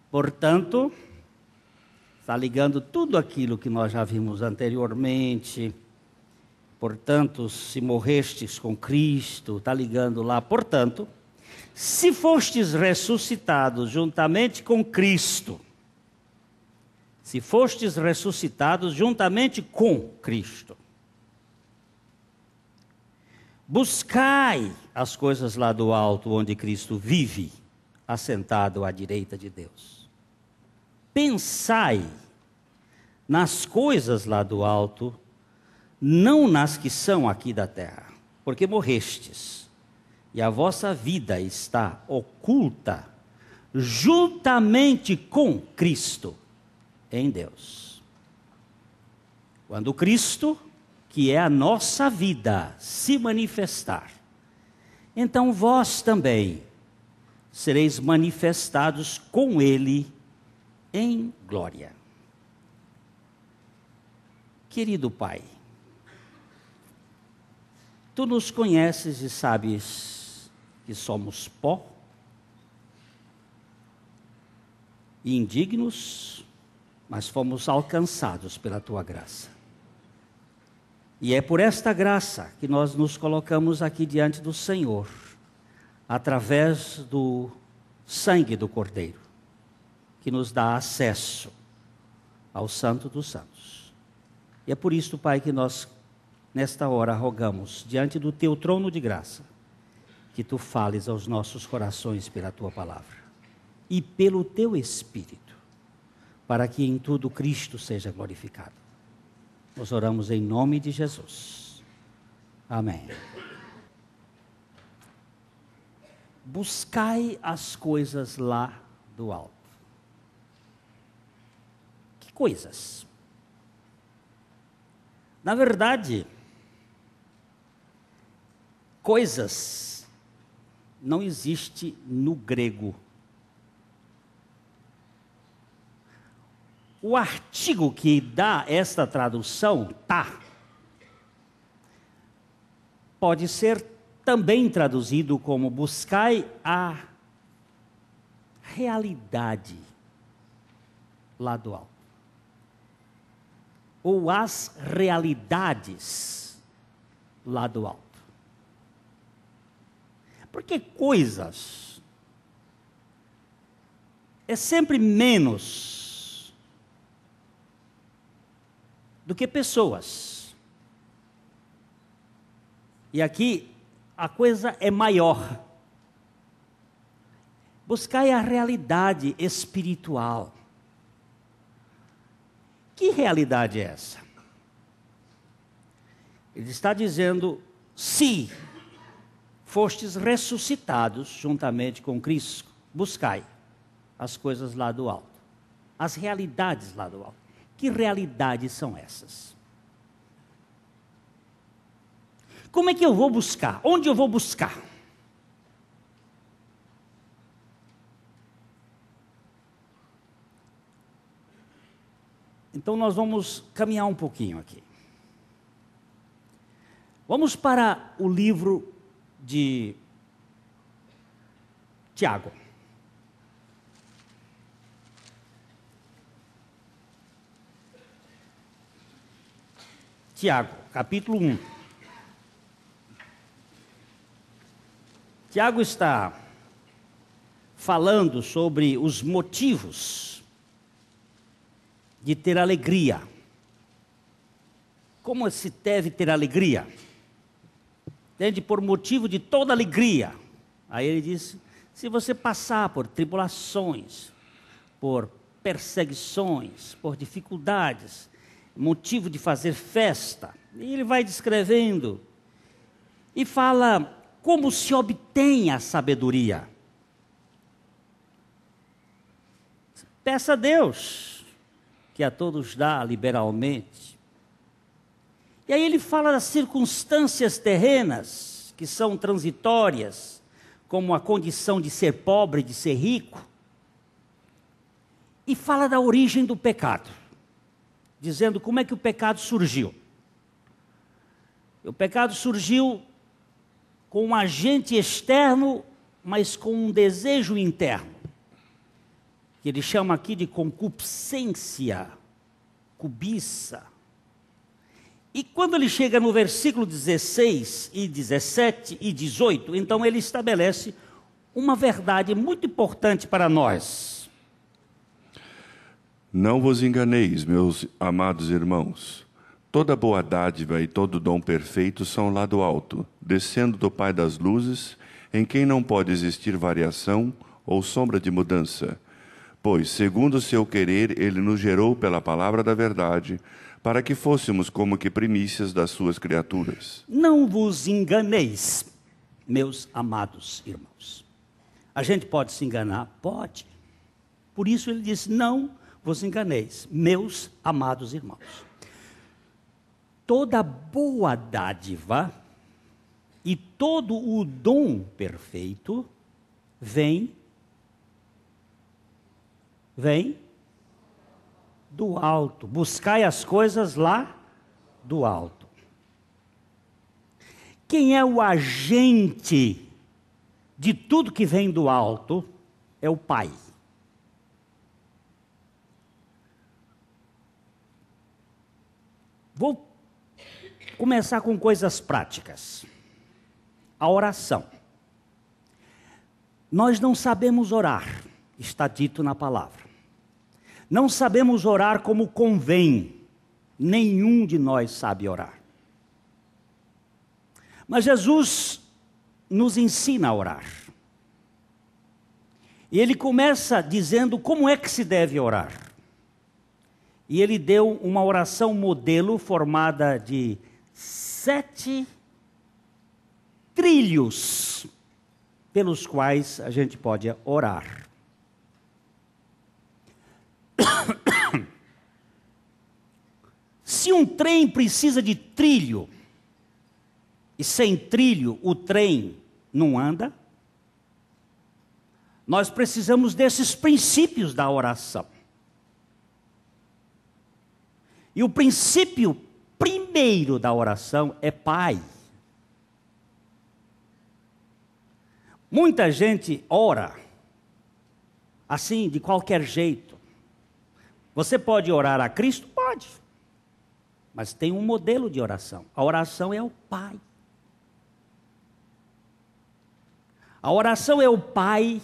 Portanto, está ligando tudo aquilo que nós já vimos anteriormente. Portanto, se morrestes com Cristo, está ligando lá. Portanto, se fostes ressuscitados juntamente com Cristo, buscai as coisas lá do alto, onde Cristo vive, assentado à direita de Deus. Pensai nas coisas lá do alto, não nas que são aqui da terra, porque morrestes, e a vossa vida está oculta juntamente com Cristo em Deus. Quando Cristo, que é a nossa vida, se manifestar, então vós também sereis manifestados com Ele em glória. Querido Pai, Tu nos conheces e sabes que somos pó, e indignos, mas fomos alcançados pela Tua graça. E é por esta graça que nós nos colocamos aqui diante do Senhor, através do sangue do Cordeiro, que nos dá acesso ao Santo dos Santos. E é por isso, Pai, que nós, nesta hora, rogamos, diante do Teu trono de graça, que Tu fales aos nossos corações pela Tua palavra e pelo Teu Espírito, para que em tudo Cristo seja glorificado. Nós oramos em nome de Jesus. Amém. Buscai as coisas lá do alto. Que coisas? Na verdade, coisas não existe no grego. O artigo que dá esta tradução, tá, pode ser também traduzido como buscai a realidade lá do alto. Ou as realidades lá do alto. Porque coisas é sempre menos do que pessoas. E aqui a coisa é maior. Buscai a realidade espiritual. Que realidade é essa? Ele está dizendo, se fostes ressuscitados juntamente com Cristo, buscai as coisas lá do alto. As realidades lá do alto. Que realidades são essas? Como é que eu vou buscar? Onde eu vou buscar? Então nós vamos caminhar um pouquinho aqui. Vamos para o livro de Tiago. Tiago, capítulo 1. Tiago está falando sobre os motivos de ter alegria. Como se deve ter alegria? Entende? Por motivo de toda alegria. Aí ele diz, se você passar por tribulações, por perseguições, por dificuldades, motivo de fazer festa. E ele vai descrevendo e fala como se obtém a sabedoria. Peça a Deus, que a todos dá liberalmente. E aí ele fala das circunstâncias terrenas, que são transitórias, como a condição de ser pobre, de ser rico. E fala da origem do pecado, dizendo como é que o pecado surgiu. O pecado surgiu com um agente externo mas com um desejo interno, que ele chama aqui de concupiscência, cobiça. E quando ele chega no versículo 16 e 17 e 18, então ele estabelece uma verdade muito importante para nós. Não vos enganeis, meus amados irmãos. Toda boa dádiva e todo dom perfeito são lá do alto, descendo do Pai das luzes, em quem não pode existir variação ou sombra de mudança. Pois, segundo o seu querer, ele nos gerou pela palavra da verdade, para que fôssemos como que primícias das suas criaturas. Não vos enganeis, meus amados irmãos. A gente pode se enganar? Pode. Por isso ele diz, não vos enganeis, meus amados irmãos. Toda boa dádiva e todo o dom perfeito vem do alto. Buscai as coisas lá do alto. Quem é o agente de tudo que vem do alto é o Pai. Vou começar com coisas práticas. A oração. Nós não sabemos orar, está dito na palavra. Não sabemos orar como convém. Nenhum de nós sabe orar. Mas Jesus nos ensina a orar. E ele começa dizendo como é que se deve orar. E ele deu uma oração modelo formada de 7 trilhos pelos quais a gente pode orar. Se um trem precisa de trilho, e sem trilho o trem não anda, nós precisamos desses princípios da oração. E o princípio primeiro da oração é Pai. Muita gente ora assim, de qualquer jeito. Você pode orar a Cristo? Pode. Mas tem um modelo de oração. A oração é o Pai. A oração é o Pai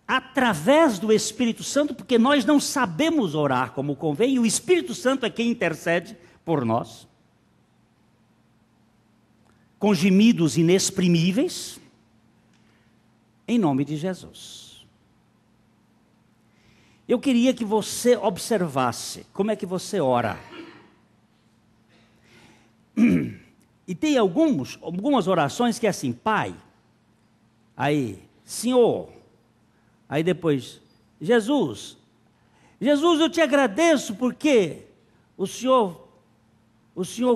através do Espírito Santo, porque nós não sabemos orar como convém, e o Espírito Santo é quem intercede por nós. Com gemidos inexprimíveis, em nome de Jesus. Eu queria que você observasse como é que você ora. E tem algumas orações que é assim, Pai, aí, Senhor, aí depois, Jesus, eu te agradeço porque o Senhor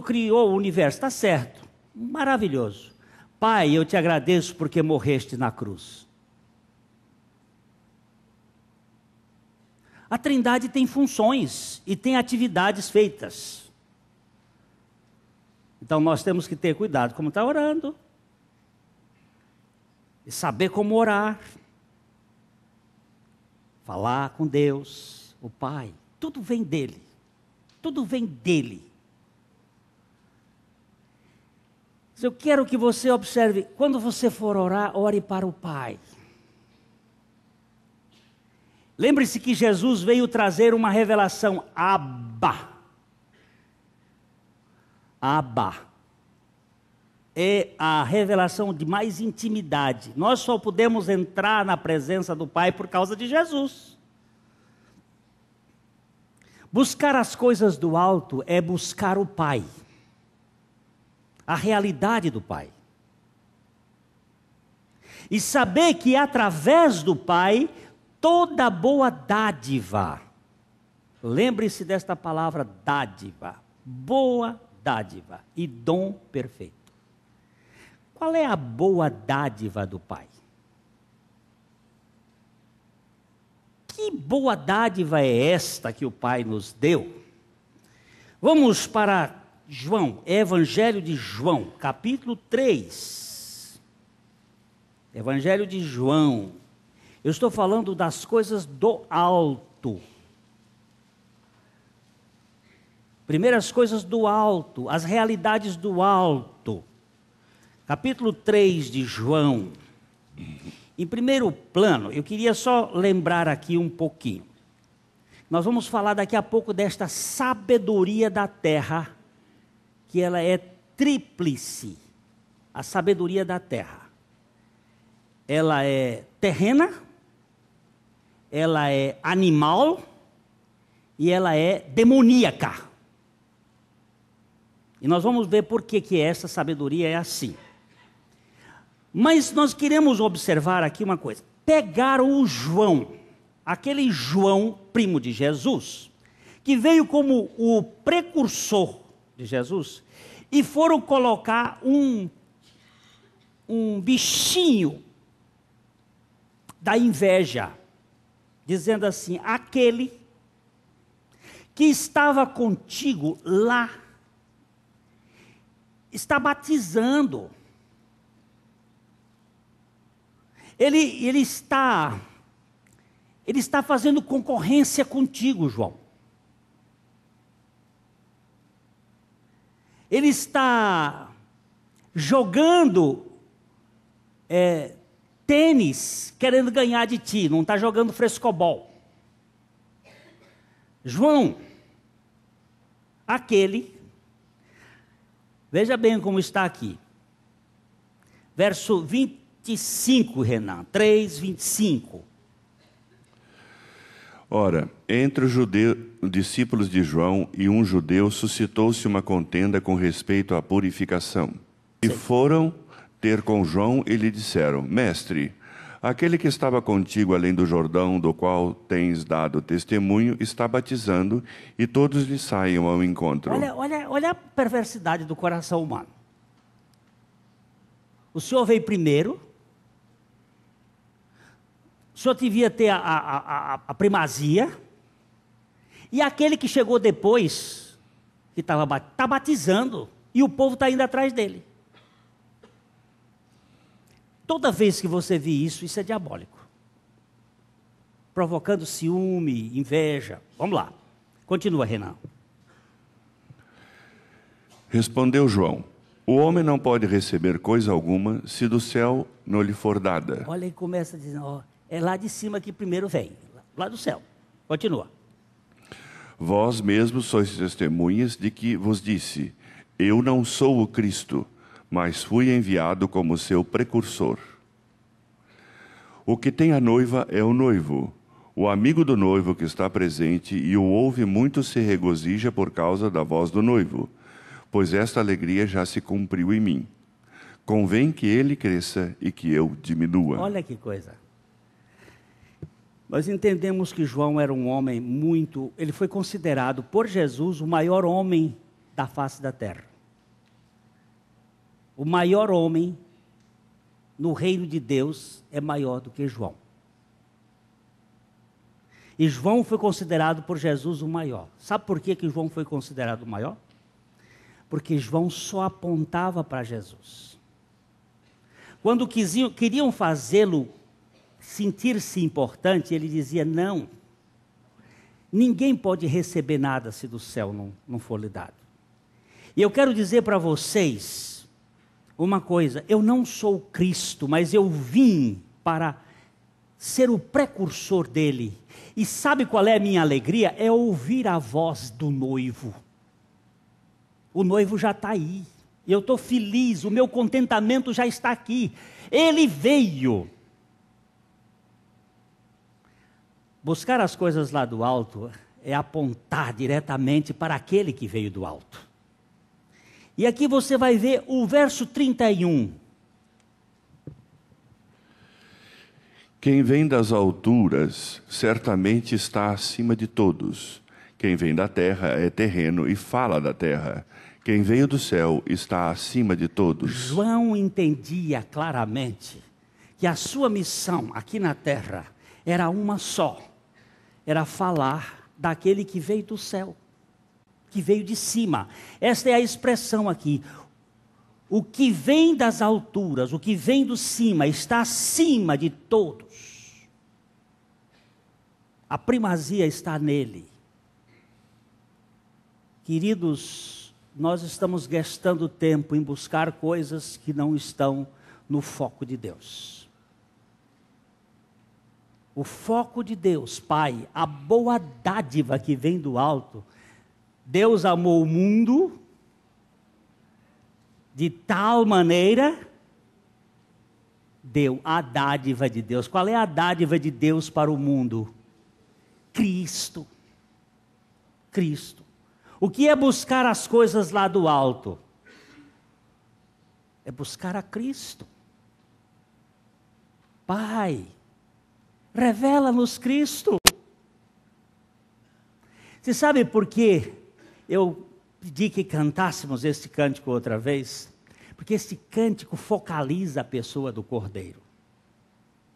criou o universo, está certo, maravilhoso. Pai, eu te agradeço porque morreste na cruz. A Trindade tem funções e tem atividades feitas. Então nós temos que ter cuidado como está orando. E saber como orar. Falar com Deus, o Pai. Tudo vem dele. Tudo vem dele. Eu quero que você observe, quando você for orar, ore para o Pai. Lembre-se que Jesus veio trazer uma revelação, Abba. Abba. É a revelação de mais intimidade. Nós só podemos entrar na presença do Pai por causa de Jesus. Buscar as coisas do alto é buscar o Pai. A realidade do Pai. E saber que através do Pai, toda boa dádiva, lembre-se desta palavra dádiva, boa dádiva e dom perfeito. Qual é a boa dádiva do Pai? Que boa dádiva é esta que o Pai nos deu? Vamos para João, Evangelho de João, capítulo 3. Evangelho de João. Eu estou falando das coisas do alto. Primeiras coisas do alto, as realidades do alto. Capítulo 3 de João. Em primeiro plano, eu queria só lembrar aqui um pouquinho. Nós vamos falar daqui a pouco desta sabedoria da terra, que ela é tríplice. A sabedoria da terra. Ela é terrena, ela é animal e ela é demoníaca. E nós vamos ver por que essa sabedoria é assim. Mas nós queremos observar aqui uma coisa. Pegaram o João, aquele João, primo de Jesus, que veio como o precursor de Jesus, e foram colocar um bichinho da inveja, dizendo assim: aquele que estava contigo lá, está batizando. Ele está fazendo concorrência contigo, João. Ele está jogando tênis, querendo ganhar de ti, não está jogando frescobol. João, aquele, veja bem como está aqui, verso 25, Renan, 3, 25. Ora, entre os discípulos de João e um judeu suscitou-se uma contenda com respeito à purificação. E foram ter com João e lhe disseram: Mestre, aquele que estava contigo além do Jordão, do qual tens dado testemunho, está batizando, e todos lhe saem ao encontro. Olha a perversidade do coração humano. O senhor veio primeiro, o senhor devia ter a primazia, e aquele que chegou depois, que está batizando, e o povo está indo atrás dele. Toda vez que você vê isso, isso é diabólico. Provocando ciúme, inveja. Vamos lá. Continua, Renan. Respondeu João: o homem não pode receber coisa alguma se do céu não lhe for dada. Olha, ele começa dizendo, ó, é lá de cima que primeiro vem. Lá do céu. Continua. Vós mesmos sois testemunhas de que vos disse: eu não sou o Cristo, mas fui enviado como seu precursor. O que tem a noiva é o noivo. O amigo do noivo que está presente e o ouve muito se regozija por causa da voz do noivo, pois esta alegria já se cumpriu em mim. Convém que ele cresça e que eu diminua. Olha que coisa. Nós entendemos que João era um homem ele foi considerado por Jesus o maior homem da face da terra. O maior homem no reino de Deus é maior do que João. E João foi considerado por Jesus o maior. Sabe por que João foi considerado o maior? Porque João só apontava para Jesus. Quando queriam fazê-lo sentir-se importante, ele dizia: não, ninguém pode receber nada se do céu não for lhe dado. E eu quero dizer para vocês uma coisa: eu não sou Cristo, mas eu vim para ser o precursor dele. E sabe qual é a minha alegria? É ouvir a voz do noivo. O noivo já está aí. Eu estou feliz, o meu contentamento já está aqui. Ele veio. Buscar as coisas lá do alto é apontar diretamente para aquele que veio do alto. E aqui você vai ver o verso 31. Quem vem das alturas certamente está acima de todos. Quem vem da terra é terreno e fala da terra. Quem veio do céu está acima de todos. João entendia claramente que a sua missão aqui na terra era uma só. Era falar daquele que veio do céu, que veio de cima. Esta é a expressão aqui. O que vem das alturas, o que vem do cima, está acima de todos. A primazia está nele. Queridos, nós estamos gastando tempo em buscar coisas que não estão no foco de Deus. O foco de Deus, Pai, a boa dádiva que vem do alto. Deus amou o mundo de tal maneira, deu a dádiva de Deus. Qual é a dádiva de Deus para o mundo? Cristo. Cristo. O que é buscar as coisas lá do alto? É buscar a Cristo. Pai, revela-nos Cristo. Você sabe por quê eu pedi que cantássemos este cântico outra vez? Porque este cântico focaliza a pessoa do Cordeiro.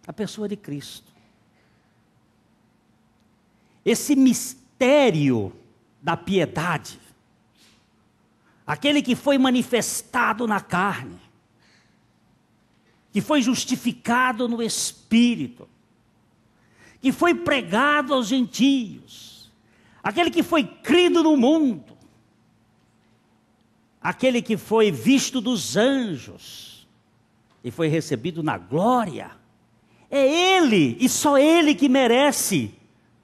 A pessoa de Cristo. Esse mistério da piedade. Aquele que foi manifestado na carne. Que foi justificado no Espírito. Que foi pregado aos gentios. Aquele que foi crido no mundo. Aquele que foi visto dos anjos e foi recebido na glória. É Ele, e só Ele que merece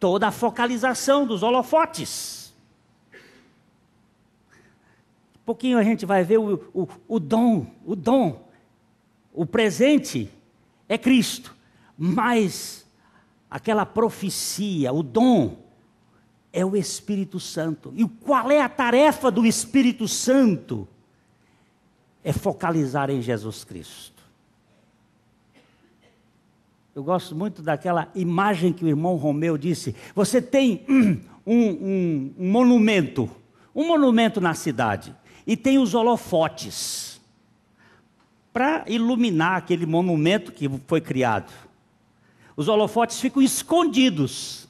toda a focalização dos holofotes. Um pouquinho a gente vai ver o dom, o presente é Cristo, mas aquela profecia, o dom, é o Espírito Santo. E qual é a tarefa do Espírito Santo? É focalizar em Jesus Cristo. Eu gosto muito daquela imagem que o irmão Romeu disse. Você tem um monumento na cidade, e tem os holofotes, para iluminar aquele monumento que foi criado. Os holofotes ficam escondidos,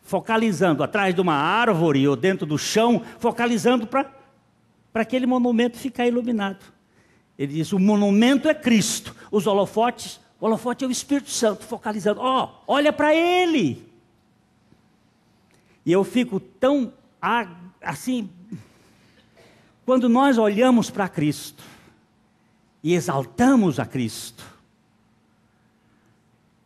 focalizando atrás de uma árvore ou dentro do chão, focalizando para aquele monumento ficar iluminado. Ele diz, o monumento é Cristo, os holofotes, o holofote é o Espírito Santo, focalizando, olha para Ele. E eu fico tão, assim, quando nós olhamos para Cristo, e exaltamos a Cristo,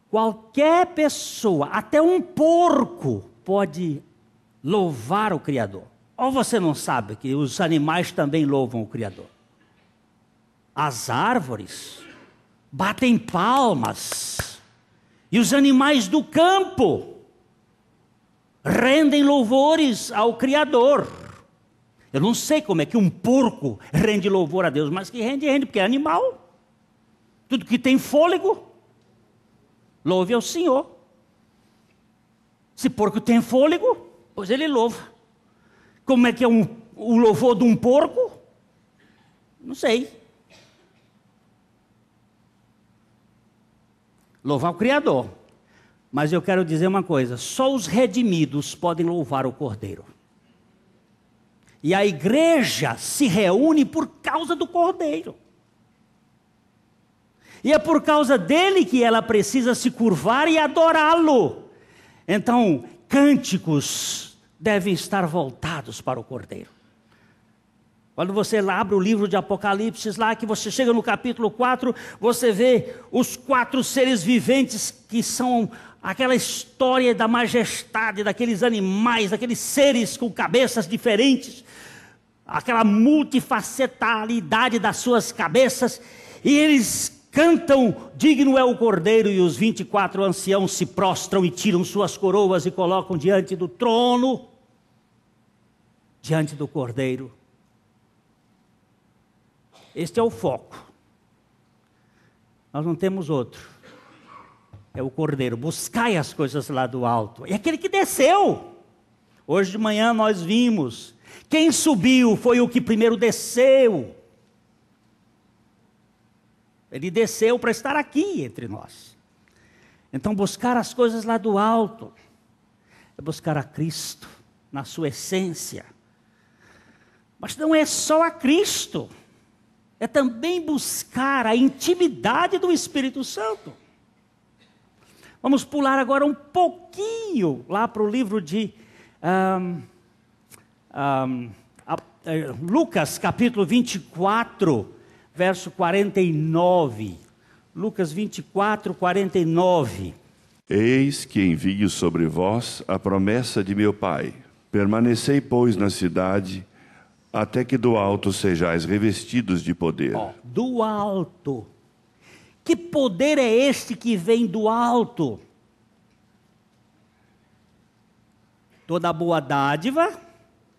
qualquer pessoa, até um porco, pode louvar o Criador. Ou você não sabe que os animais também louvam o Criador? As árvores batem palmas, e os animais do campo rendem louvores ao Criador. Eu não sei como é que um porco rende louvor a Deus, mas que rende, porque é animal. Tudo que tem fôlego, louve ao Senhor. Se porco tem fôlego, pois ele louva. Como é que é o louvor de um porco? Não sei. Louvar o Criador. Mas eu quero dizer uma coisa, só os redimidos podem louvar o Cordeiro. E a igreja se reúne por causa do Cordeiro. E é por causa dele que ela precisa se curvar e adorá-lo. Então, cânticos devem estar voltados para o Cordeiro. Quando você abre o livro de Apocalipse, lá que você chega no capítulo 4, você vê os 4 seres viventes que são aquela história da majestade daqueles animais, daqueles seres com cabeças diferentes, aquela multifacetalidade das suas cabeças, e eles cantam, digno é o Cordeiro, e os 24 anciãos se prostram e tiram suas coroas e colocam diante do trono, diante do Cordeiro. Este é o foco. Nós não temos outro. É o Cordeiro. Buscai as coisas lá do alto. É aquele que desceu. Hoje de manhã nós vimos. Quem subiu foi o que primeiro desceu. Ele desceu para estar aqui entre nós. Então buscar as coisas lá do alto é buscar a Cristo na sua essência. Mas não é só a Cristo. é também buscar a intimidade do Espírito Santo. Vamos pular agora um pouquinho lá para o livro de Lucas, capítulo 24, verso 49. Lucas 24, 49. Eis que envio sobre vós a promessa de meu Pai. Permanecei, pois, na cidade, até que do alto sejais revestidos de poder. Do alto. Que poder é este que vem do alto? Toda boa dádiva.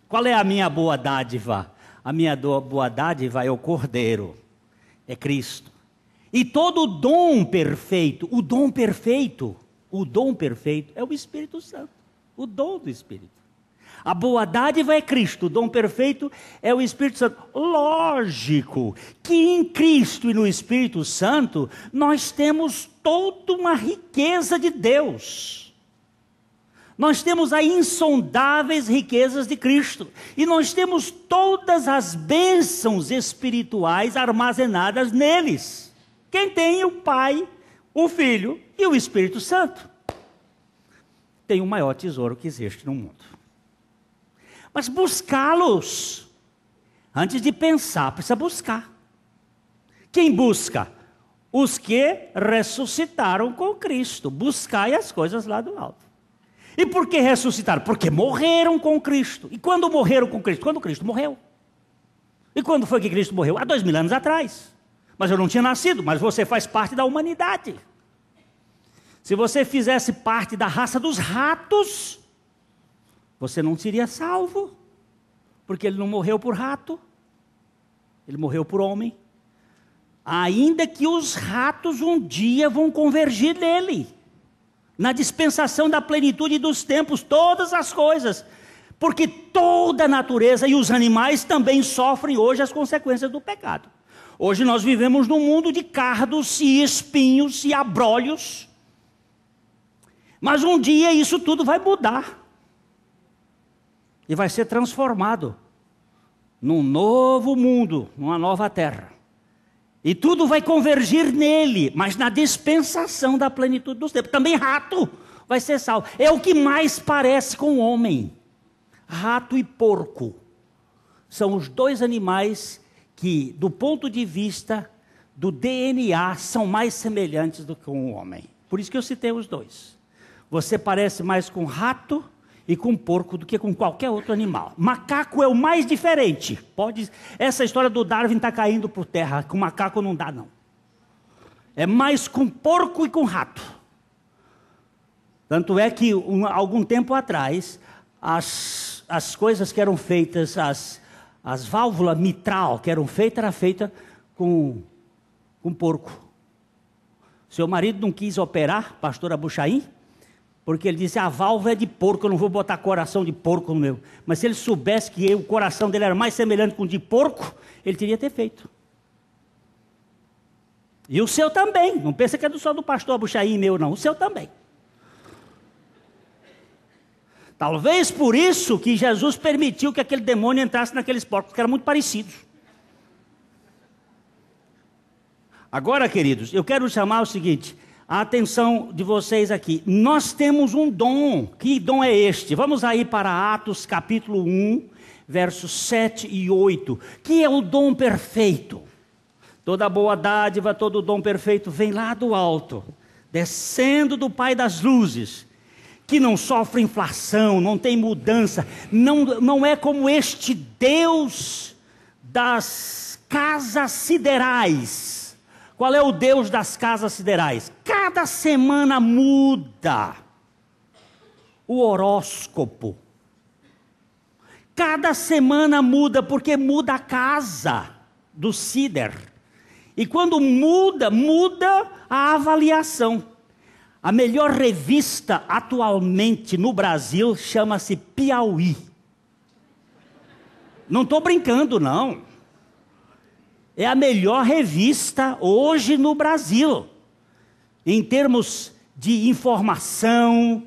Qual é a minha boa dádiva? A minha boa dádiva é o Cordeiro, é Cristo. E todo dom perfeito, o dom perfeito é o Espírito Santo, o dom do Espírito. A boa dádiva é Cristo, o dom perfeito é o Espírito Santo. Lógico que em Cristo e no Espírito Santo nós temos toda uma riqueza de Deus. Nós temos as insondáveis riquezas de Cristo. E nós temos todas as bênçãos espirituais armazenadas neles. Quem tem o Pai, o Filho e o Espírito Santo tem o maior tesouro que existe no mundo. Mas buscá-los, antes de pensar, precisa buscar. Quem busca? Os que ressuscitaram com Cristo. Buscai as coisas lá do alto. E por que ressuscitaram? Porque morreram com Cristo. E quando morreram com Cristo? Quando Cristo morreu. E quando foi que Cristo morreu? Há 2000 anos atrás. Mas eu não tinha nascido, mas você faz parte da humanidade. Se você fizesse parte da raça dos ratos, você não seria salvo, porque ele não morreu por rato, ele morreu por homem. Ainda que os ratos um dia vão convergir nele, na dispensação da plenitude dos tempos, todas as coisas, porque toda a natureza e os animais também sofrem hoje as consequências do pecado. Hoje nós vivemos num mundo de cardos e espinhos e abrolhos, mas um dia isso tudo vai mudar. E vai ser transformado num novo mundo, numa nova terra. E tudo vai convergir nele, mas na dispensação da plenitude dos tempos. Também rato vai ser salvo. É o que mais parece com o homem. Rato e porco são os dois animais que, do ponto de vista do DNA, são mais semelhantes do que um homem. Por isso que eu citei os dois. Você parece mais com rato e com porco do que com qualquer outro animal. Macaco é o mais diferente. Essa história do Darwin está caindo por terra. Com macaco não dá, não. É mais com porco e com rato. Tanto é que, algum tempo atrás, as coisas que eram feitas, as válvulas mitral que eram feitas, era feita com porco. Seu marido não quis operar, pastor Abuchaim, porque ele disse, a válvula é de porco, eu não vou botar coração de porco no meu. Mas se ele soubesse que o coração dele era mais semelhante com o de porco, ele teria ter feito. E o seu também, não pensa que é só do pastor Abuchaim meu não, o seu também. Talvez por isso que Jesus permitiu que aquele demônio entrasse naqueles porcos, que eram muito parecidos. Agora, queridos, eu quero chamar o seguinte, a atenção de vocês aqui. Nós temos um dom. Que dom é este? Vamos aí para Atos capítulo 1, versos 7 e 8. Que é o dom perfeito. Toda boa dádiva, todo dom perfeito vem lá do alto, descendo do Pai das luzes, que não sofre inflação, não tem mudança, não é como este Deus das casas siderais. Qual é o Deus das casas siderais? Cada semana muda o horóscopo. Cada semana muda, porque muda a casa do Sider. E quando muda a avaliação. A melhor revista atualmente no Brasil chama-se Piauí. Não estou brincando, não. É a melhor revista hoje no Brasil, em termos de informação,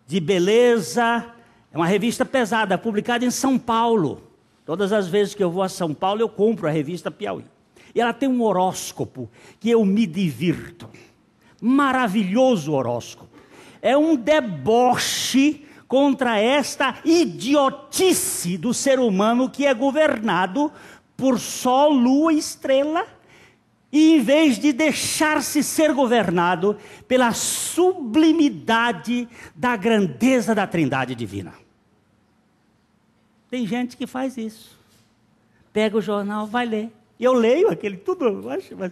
de beleza. É uma revista pesada, publicada em São Paulo. Todas as vezes que eu vou a São Paulo, eu compro a revista Piauí. E ela tem um horóscopo que eu me divirto. Maravilhoso horóscopo. É um deboche contra esta idiotice do ser humano que é governado por sol, lua e estrela, e em vez de deixar-se ser governado pela sublimidade da grandeza da Trindade divina. Tem gente que faz isso. Pega o jornal, vai ler. Eu leio aquele tudo, eu acho, mas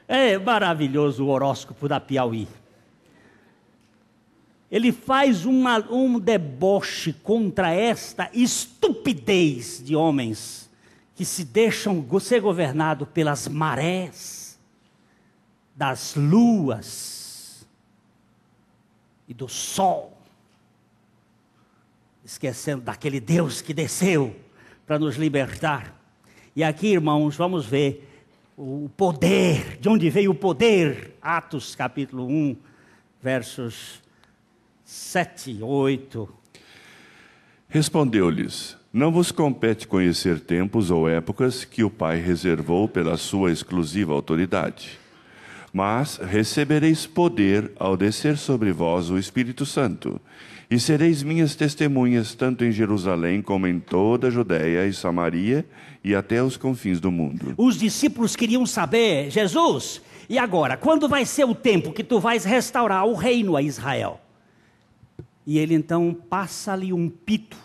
é maravilhoso o horóscopo da Piauí. Ele faz um deboche contra esta estupidez de homens que se deixam ser governados pelas marés, das luas e do sol, esquecendo daquele Deus que desceu para nos libertar. E aqui, irmãos, vamos ver o poder, de onde veio o poder. Atos capítulo 1, versos 7, 8. Respondeu-lhes: Não vos compete conhecer tempos ou épocas que o Pai reservou pela sua exclusiva autoridade. Mas recebereis poder ao descer sobre vós o Espírito Santo, e sereis minhas testemunhas tanto em Jerusalém como em toda a Judéia e Samaria e até os confins do mundo. Os discípulos queriam saber: Jesus, e agora? Quando vai ser o tempo que tu vais restaurar o reino a Israel? E ele então passa-lhe um pito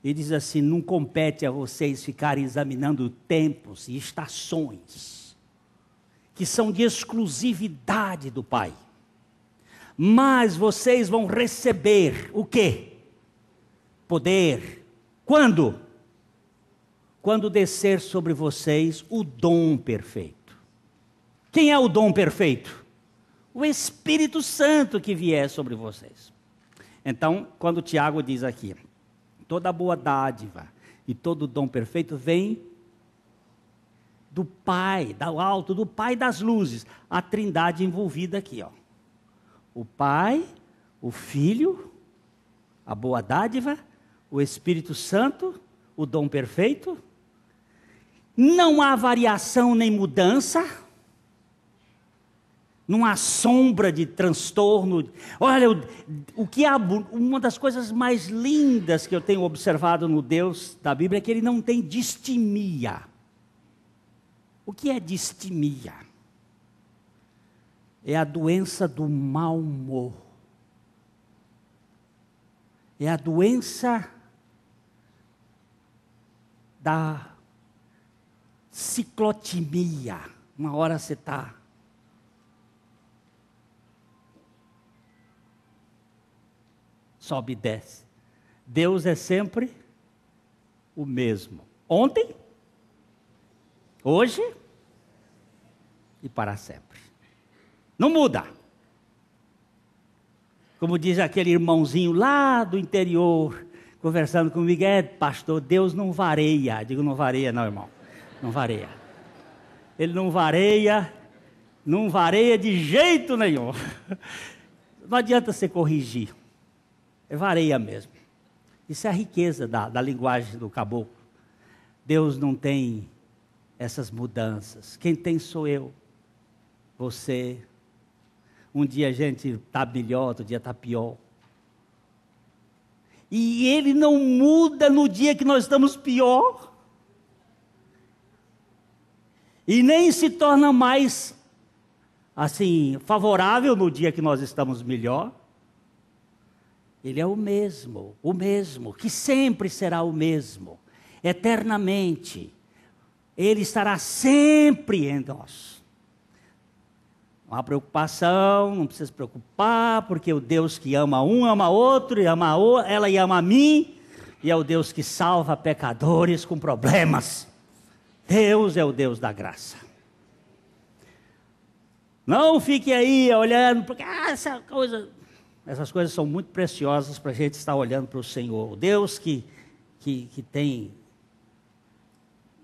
e diz assim: não compete a vocês ficarem examinando tempos e estações, que são de exclusividade do Pai. Mas vocês vão receber o quê? Poder. Quando? Quando descer sobre vocês o dom perfeito. Quem é o dom perfeito? O Espírito Santo que vier sobre vocês. Então, quando Tiago diz aqui, toda boa dádiva e todo dom perfeito vem do Pai, do alto, do Pai das luzes. A Trindade envolvida aqui, ó. O Pai, o Filho, a boa dádiva, o Espírito Santo, o dom perfeito. Não há variação nem mudança. Não há sombra de transtorno. Olha, uma das coisas mais lindas que eu tenho observado no Deus da Bíblia é que ele não tem distimia. O que é distimia? É a doença do mau humor. É a doença da ciclotimia. Uma hora você está sobe e desce. Deus é sempre o mesmo. Ontem, hoje e para sempre. Não muda. Como diz aquele irmãozinho lá do interior, conversando comigo: pastor, Deus não vareia. Eu digo: não vareia não, irmão. Não vareia. Ele não vareia de jeito nenhum. Não adianta você corrigir. É vareia mesmo. Isso é a riqueza da linguagem do caboclo. Deus não tem essas mudanças. Quem tem sou eu, você. Um dia a gente está melhor, outro dia está pior. E Ele não muda no dia que nós estamos pior. E nem se torna mais, assim, favorável no dia que nós estamos melhor. Ele é o mesmo, que sempre será o mesmo, eternamente. Ele estará sempre em nós. Não há preocupação, não precisa se preocupar, porque o Deus que ama um, ama outro, ela ama a mim, e é o Deus que salva pecadores com problemas. Deus é o Deus da graça. Não fique aí olhando, porque essas coisas são muito preciosas para a gente estar olhando para o Senhor. O Deus que tem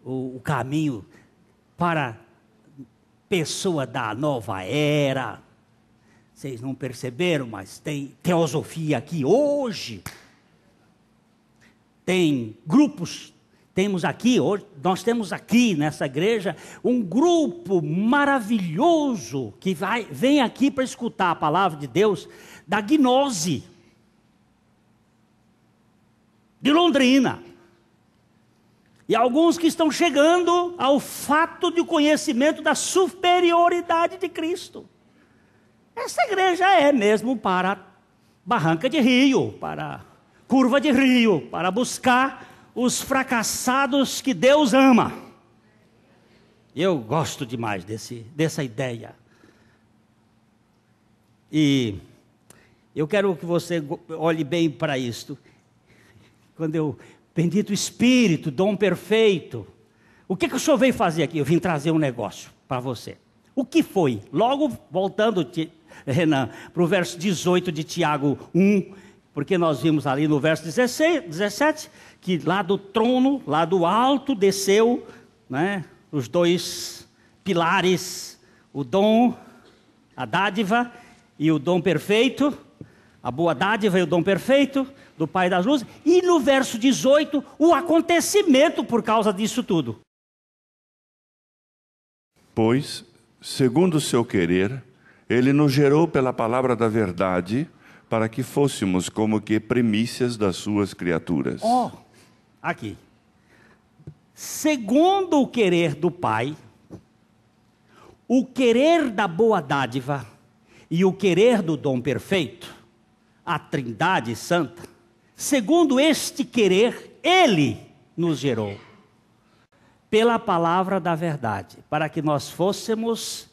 o caminho para a pessoa da nova era. Vocês não perceberam, mas tem teosofia aqui hoje. Tem grupos temos aqui, hoje, nós temos aqui nessa igreja um grupo maravilhoso que vem aqui para escutar a palavra de Deus da Gnose, de Londrina. E alguns que estão chegando ao fato de conhecimento da superioridade de Cristo. Essa igreja é mesmo para Barranca de Rio, para Curva de Rio, para buscar os fracassados que Deus ama. Eu gosto demais dessa ideia. E eu quero que você olhe bem para isto. Quando eu, bendito Espírito, dom perfeito, o que o senhor veio fazer aqui? Eu vim trazer um negócio para você. O que foi? Logo, voltando, Renan, para o verso 18 de Tiago 1, porque nós vimos ali no verso 17, que lá do trono, lá do alto, desceu, né, os dois pilares, o dom, a dádiva e o dom perfeito, a boa dádiva e o dom perfeito do Pai das Luzes, e no verso 18, o acontecimento por causa disso tudo. Pois, segundo o seu querer, ele nos gerou pela palavra da verdade, para que fôssemos como que primícias das suas criaturas. Aqui. Segundo o querer do Pai, o querer da boa dádiva e o querer do dom perfeito, a Trindade Santa, segundo este querer, Ele nos gerou pela palavra da verdade, para que nós fôssemos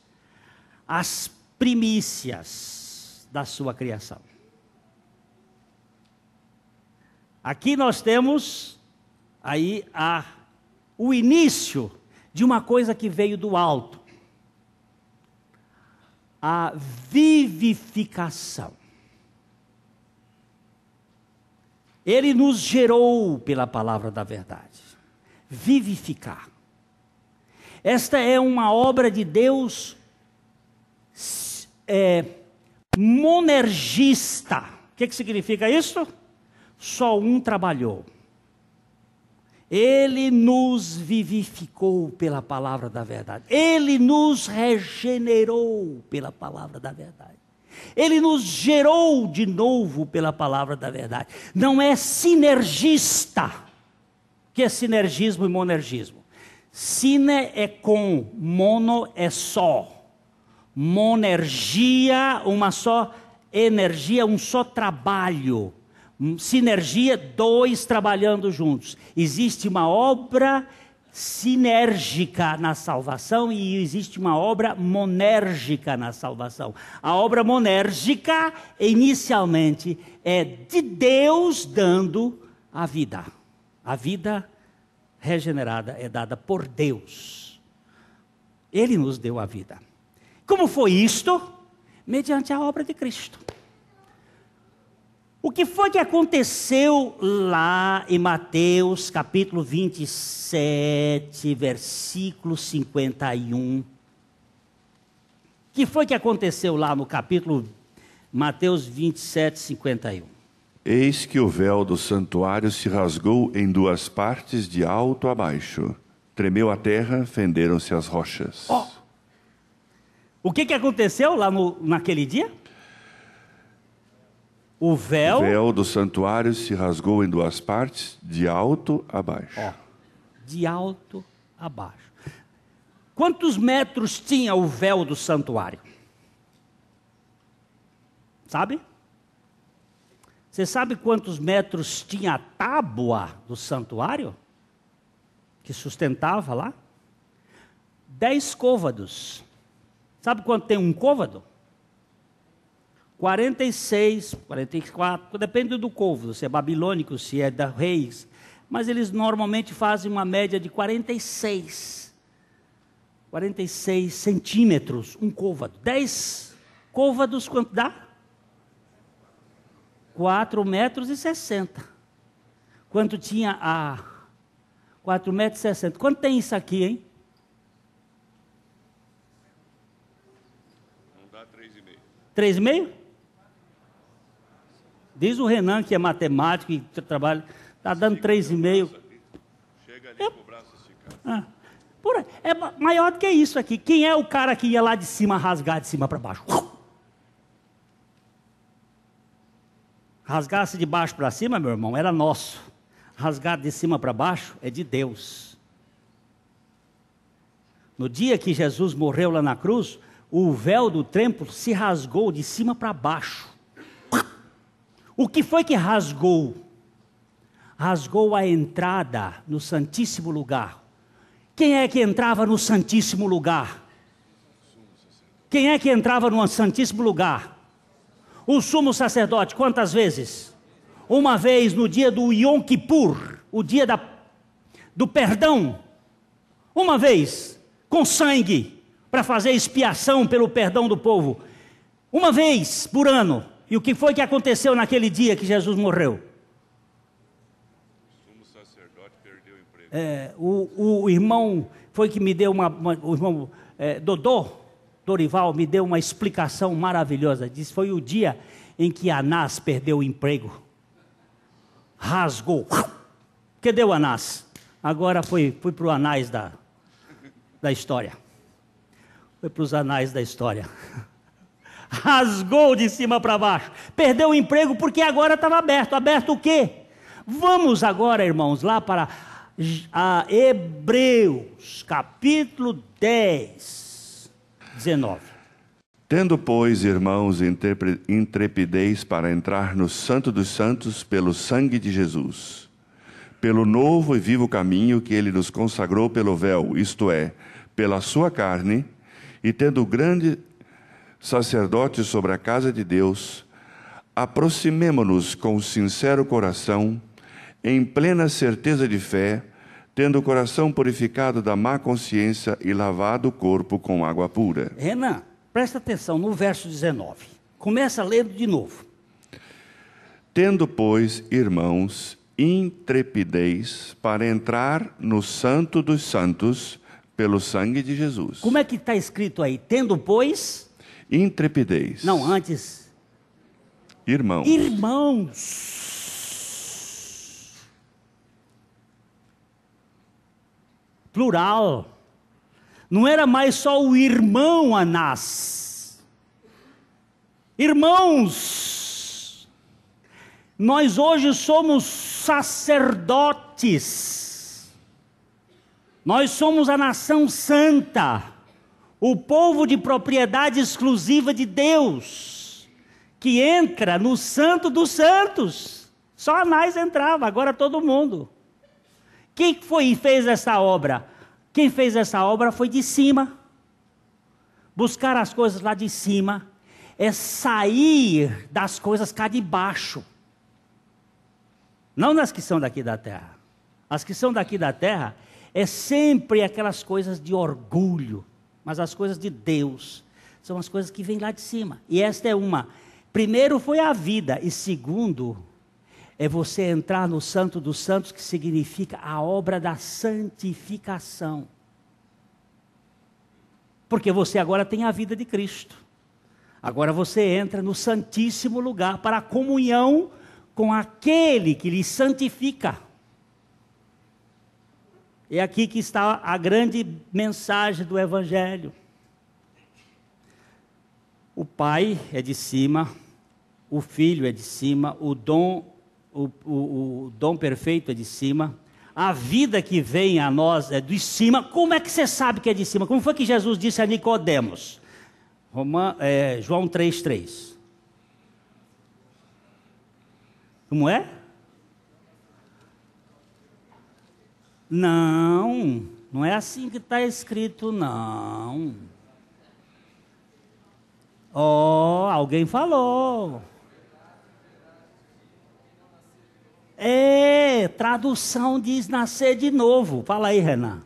as primícias da sua criação. Aqui nós temos aí o início de uma coisa que veio do alto. A vivificação. Ele nos gerou pela palavra da verdade. Vivificar. Esta é uma obra de Deus monergista. O que significa isso? Só um trabalhou. Ele nos vivificou pela palavra da verdade. Ele nos regenerou pela palavra da verdade. Ele nos gerou de novo pela palavra da verdade. Não é sinergista. O que é sinergismo e monergismo? Sine é com, mono é só. Monergia, uma só energia, um só trabalho. Sinergia, dois trabalhando juntos. Existe uma obra sinérgica na salvação e existe uma obra monérgica na salvação. A obra monérgica, inicialmente, é de Deus dando a vida. A vida regenerada é dada por Deus. Ele nos deu a vida. Como foi isto? Mediante a obra de Cristo. O que foi que aconteceu lá em Mateus capítulo 27, versículo 51? O que foi que aconteceu lá no capítulo Mateus 27, 51? Eis que o véu do santuário se rasgou em duas partes, de alto a baixo. Tremeu a terra, fenderam-se as rochas. O que aconteceu lá naquele dia? O véu do santuário se rasgou em duas partes, de alto a baixo. De alto a baixo. Quantos metros tinha o véu do santuário? Sabe? Você sabe quantos metros tinha a tábua do santuário? Que sustentava lá? 10 côvados. Sabe quanto tem um côvado? 46, 44, depende do côvado, se é babilônico, se é da reis. Mas eles normalmente fazem uma média de 46 centímetros, um côvado. 10 côvados, quanto dá? 4,60 metros. Quanto tinha a 4,60 metros? Quanto tem isso aqui, hein? Não dá 3,5. 3,5? Diz o Renan, que é matemático e trabalha, está dando 3,5. É maior do que isso aqui. Quem é o cara que ia lá de cima rasgar de cima para baixo? Rasgasse de baixo para cima, meu irmão, era nosso. Rasgar de cima para baixo é de Deus. No dia que Jesus morreu lá na cruz, o véu do templo se rasgou de cima para baixo. O que foi que rasgou? Rasgou a entrada no Santíssimo Lugar. Quem é que entrava no Santíssimo Lugar? Quem é que entrava no Santíssimo Lugar? O sumo sacerdote, quantas vezes? Uma vez no dia do Yom Kippur, o dia do perdão. Uma vez, com sangue, para fazer expiação pelo perdão do povo. Uma vez por ano. E o que foi que aconteceu naquele dia que Jesus morreu? O sumo sacerdote perdeu o emprego. O irmão foi que me deu o irmão Dorival me deu uma explicação maravilhosa. Disse, foi o dia em que Anás perdeu o emprego. Rasgou. Cadê o Anás? Agora fui para o anais da história. Foi para os anais da história. Rasgou de cima para baixo. Perdeu o emprego porque agora estava aberto. Aberto o quê? Vamos agora, irmãos, lá para Hebreus, capítulo 10, 19. Tendo, pois, irmãos, intrepidez para entrar no Santo dos Santos pelo sangue de Jesus, pelo novo e vivo caminho que ele nos consagrou pelo véu, isto é, pela sua carne, e tendo grande sacerdote sobre a casa de Deus, aproximemo-nos com sincero coração, em plena certeza de fé, tendo o coração purificado da má consciência e lavado o corpo com água pura. Renan, presta atenção no verso 19. Começa lendo de novo. Tendo, pois, irmãos, intrepidez para entrar no Santo dos Santos pelo sangue de Jesus. Como é que está escrito aí? Tendo, pois... Intrepidez. Não, antes... Irmãos. Irmãos. Plural. Não era mais só o irmão Anás. Irmãos. Nós hoje somos sacerdotes. Nós somos a nação santa. O povo de propriedade exclusiva de Deus. Que entra no Santo dos Santos. Só Anás entrava, agora todo mundo. Quem foi e fez essa obra? Quem fez essa obra foi de cima. Buscar as coisas lá de cima é sair das coisas cá de baixo. Não nas que são daqui da terra. As que são daqui da terra é sempre aquelas coisas de orgulho. Mas as coisas de Deus são as coisas que vêm lá de cima. E esta é uma. Primeiro foi a vida. E segundo, é você entrar no Santo dos Santos, que significa a obra da santificação. Porque você agora tem a vida de Cristo. Agora você entra no santíssimo lugar para a comunhão com aquele que lhe santifica. É aqui que está a grande mensagem do Evangelho. O Pai é de cima, o Filho é de cima, o dom perfeito é de cima, a vida que vem a nós é de cima. Como é que você sabe que é de cima? Como foi que Jesus disse a Nicodemos? João 3,3. Como é? Não, não é assim que está escrito, não. Alguém falou. Tradução diz nascer de novo. Fala aí, Renan.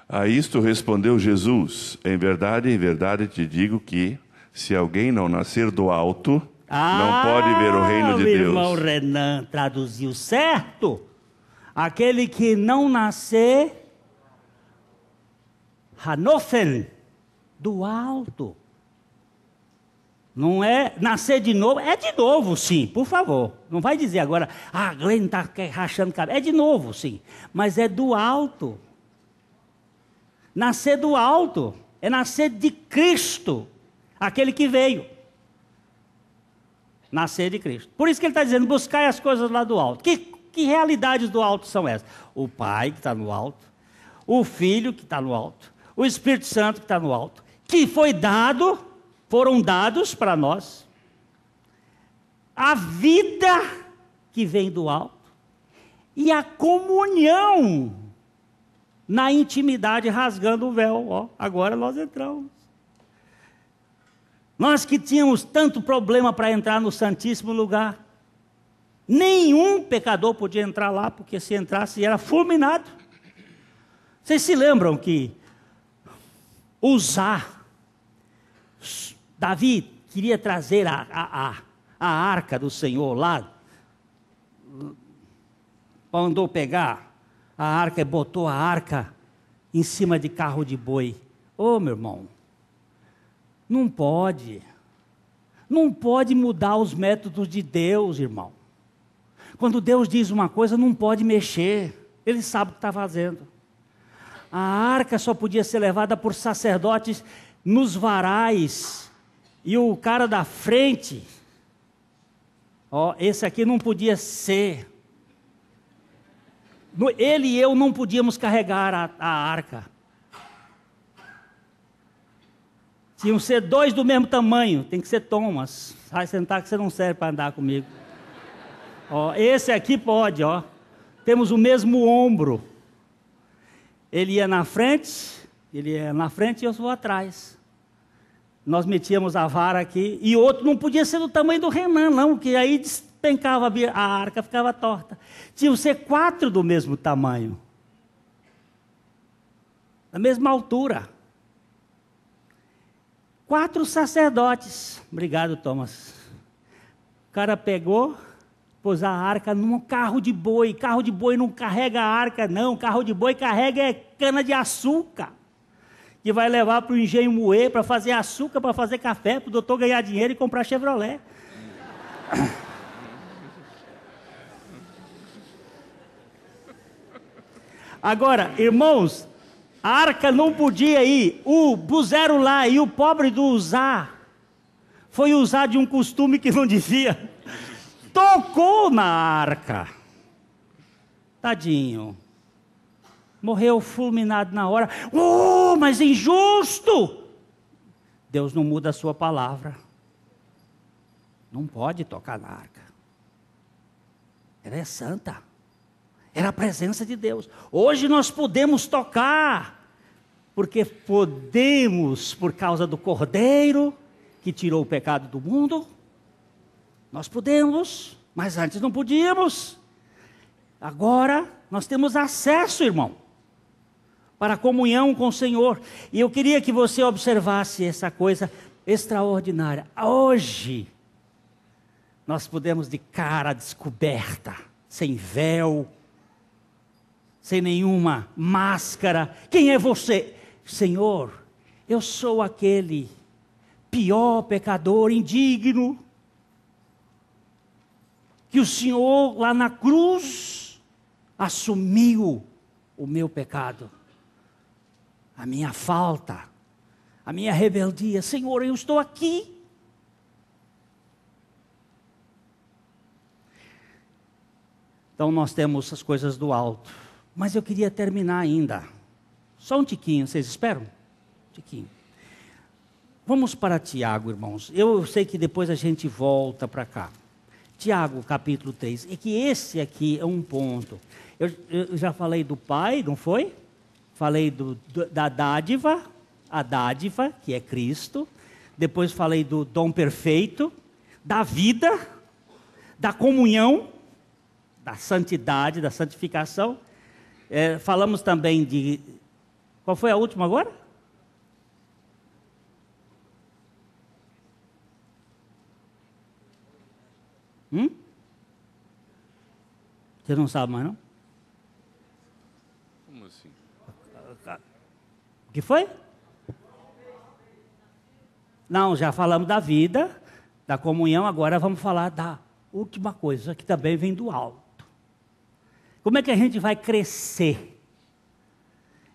A isto respondeu Jesus: em verdade te digo que, se alguém não nascer do alto, não pode ver o reino de Deus. O irmão Renan traduziu certo. Aquele que não nascer, Hanofen, do alto. Não é nascer de novo, é de novo sim, por favor. Não vai dizer agora, a Glenn está rachando cabelo. É de novo sim, mas é do alto. Nascer do alto é nascer de Cristo, aquele que veio. Nascer de Cristo. Por isso que ele está dizendo, buscai as coisas lá do alto. Que realidades do alto são essas? O Pai que está no alto, o Filho que está no alto, o Espírito Santo que está no alto, que foram dados para nós, a vida que vem do alto, e a comunhão na intimidade, rasgando o véu. Ó, agora nós entramos. Nós que tínhamos tanto problema para entrar no Santíssimo Lugar, nenhum pecador podia entrar lá, porque se entrasse era fulminado. Vocês se lembram que Davi queria trazer a arca do Senhor lá, mandou pegar a arca e botou a arca em cima de carro de boi. Ô, meu irmão, não pode mudar os métodos de Deus, irmão. Quando Deus diz uma coisa, não pode mexer, Ele sabe o que está fazendo. A arca só podia ser levada por sacerdotes nos varais, e o cara da frente, ó, esse aqui não podia ser. Ele e eu não podíamos carregar a arca. Tinham que ser dois do mesmo tamanho, tem que ser Thomas. Sai sentar que você não serve para andar comigo. Ó, esse aqui pode, ó. Temos o mesmo ombro. Ele ia na frente e eu vou atrás. Nós metíamos a vara aqui, e outro não podia ser do tamanho do Renan, não, porque aí despencava a arca, ficava torta. Tinham que ser 4 do mesmo tamanho, da mesma altura. 4 sacerdotes. Obrigado, Thomas. O cara pegou, pôs a arca num carro de boi. Carro de boi não carrega a arca, não. Carro de boi carrega cana de açúcar, que vai levar para o engenho moer, para fazer açúcar, para fazer café, para o doutor ganhar dinheiro e comprar Chevrolet. Agora, irmãos, a arca não podia ir. Puseram lá, e o pobre do Uzá foi usar de um costume que não devia. Tocou na arca. Tadinho. Morreu fulminado na hora. Oh, mas injusto! Deus não muda a sua palavra. Não pode tocar na arca. Ela é santa. Era a presença de Deus. Hoje nós podemos tocar, porque podemos, por causa do Cordeiro, que tirou o pecado do mundo. Nós podemos, mas antes não podíamos. Agora nós temos acesso, irmão, para a comunhão com o Senhor. E eu queria que você observasse essa coisa extraordinária. Hoje, nós podemos de cara descoberta, sem véu, sem nenhuma máscara. Quem é você? Senhor, eu sou aquele pior pecador, indigno, que o Senhor lá na cruz assumiu o meu pecado, a minha falta, a minha rebeldia. Senhor, eu estou aqui. Então nós temos as coisas do alto. Mas eu queria terminar ainda. Só um tiquinho, vocês esperam? Um tiquinho. Vamos para Tiago, irmãos. Eu sei que depois a gente volta para cá. Tiago, capítulo 3. É que esse aqui é um ponto. Eu já falei do Pai, não foi? Falei da dádiva, a dádiva, que é Cristo. Depois falei do dom perfeito, da vida, da comunhão, da santidade, da santificação. Falamos também de... Qual foi a última agora? Você não sabe mais, não? Como assim? O que foi? Não, já falamos da vida, da comunhão, agora vamos falar da última coisa, que também vem do alto. Como é que a gente vai crescer?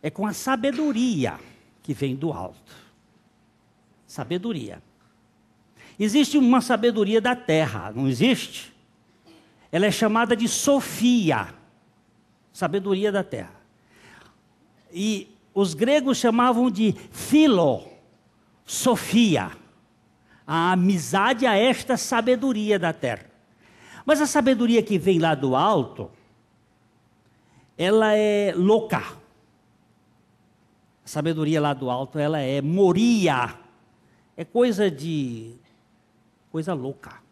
É com a sabedoria que vem do alto. Sabedoria. Existe uma sabedoria da terra, não existe? Ela é chamada de Sofia, sabedoria da terra. E os gregos chamavam de filosofia, a amizade a esta sabedoria da terra. Mas a sabedoria que vem lá do alto, ela é louca. A sabedoria lá do alto, ela é moria. É coisa louca.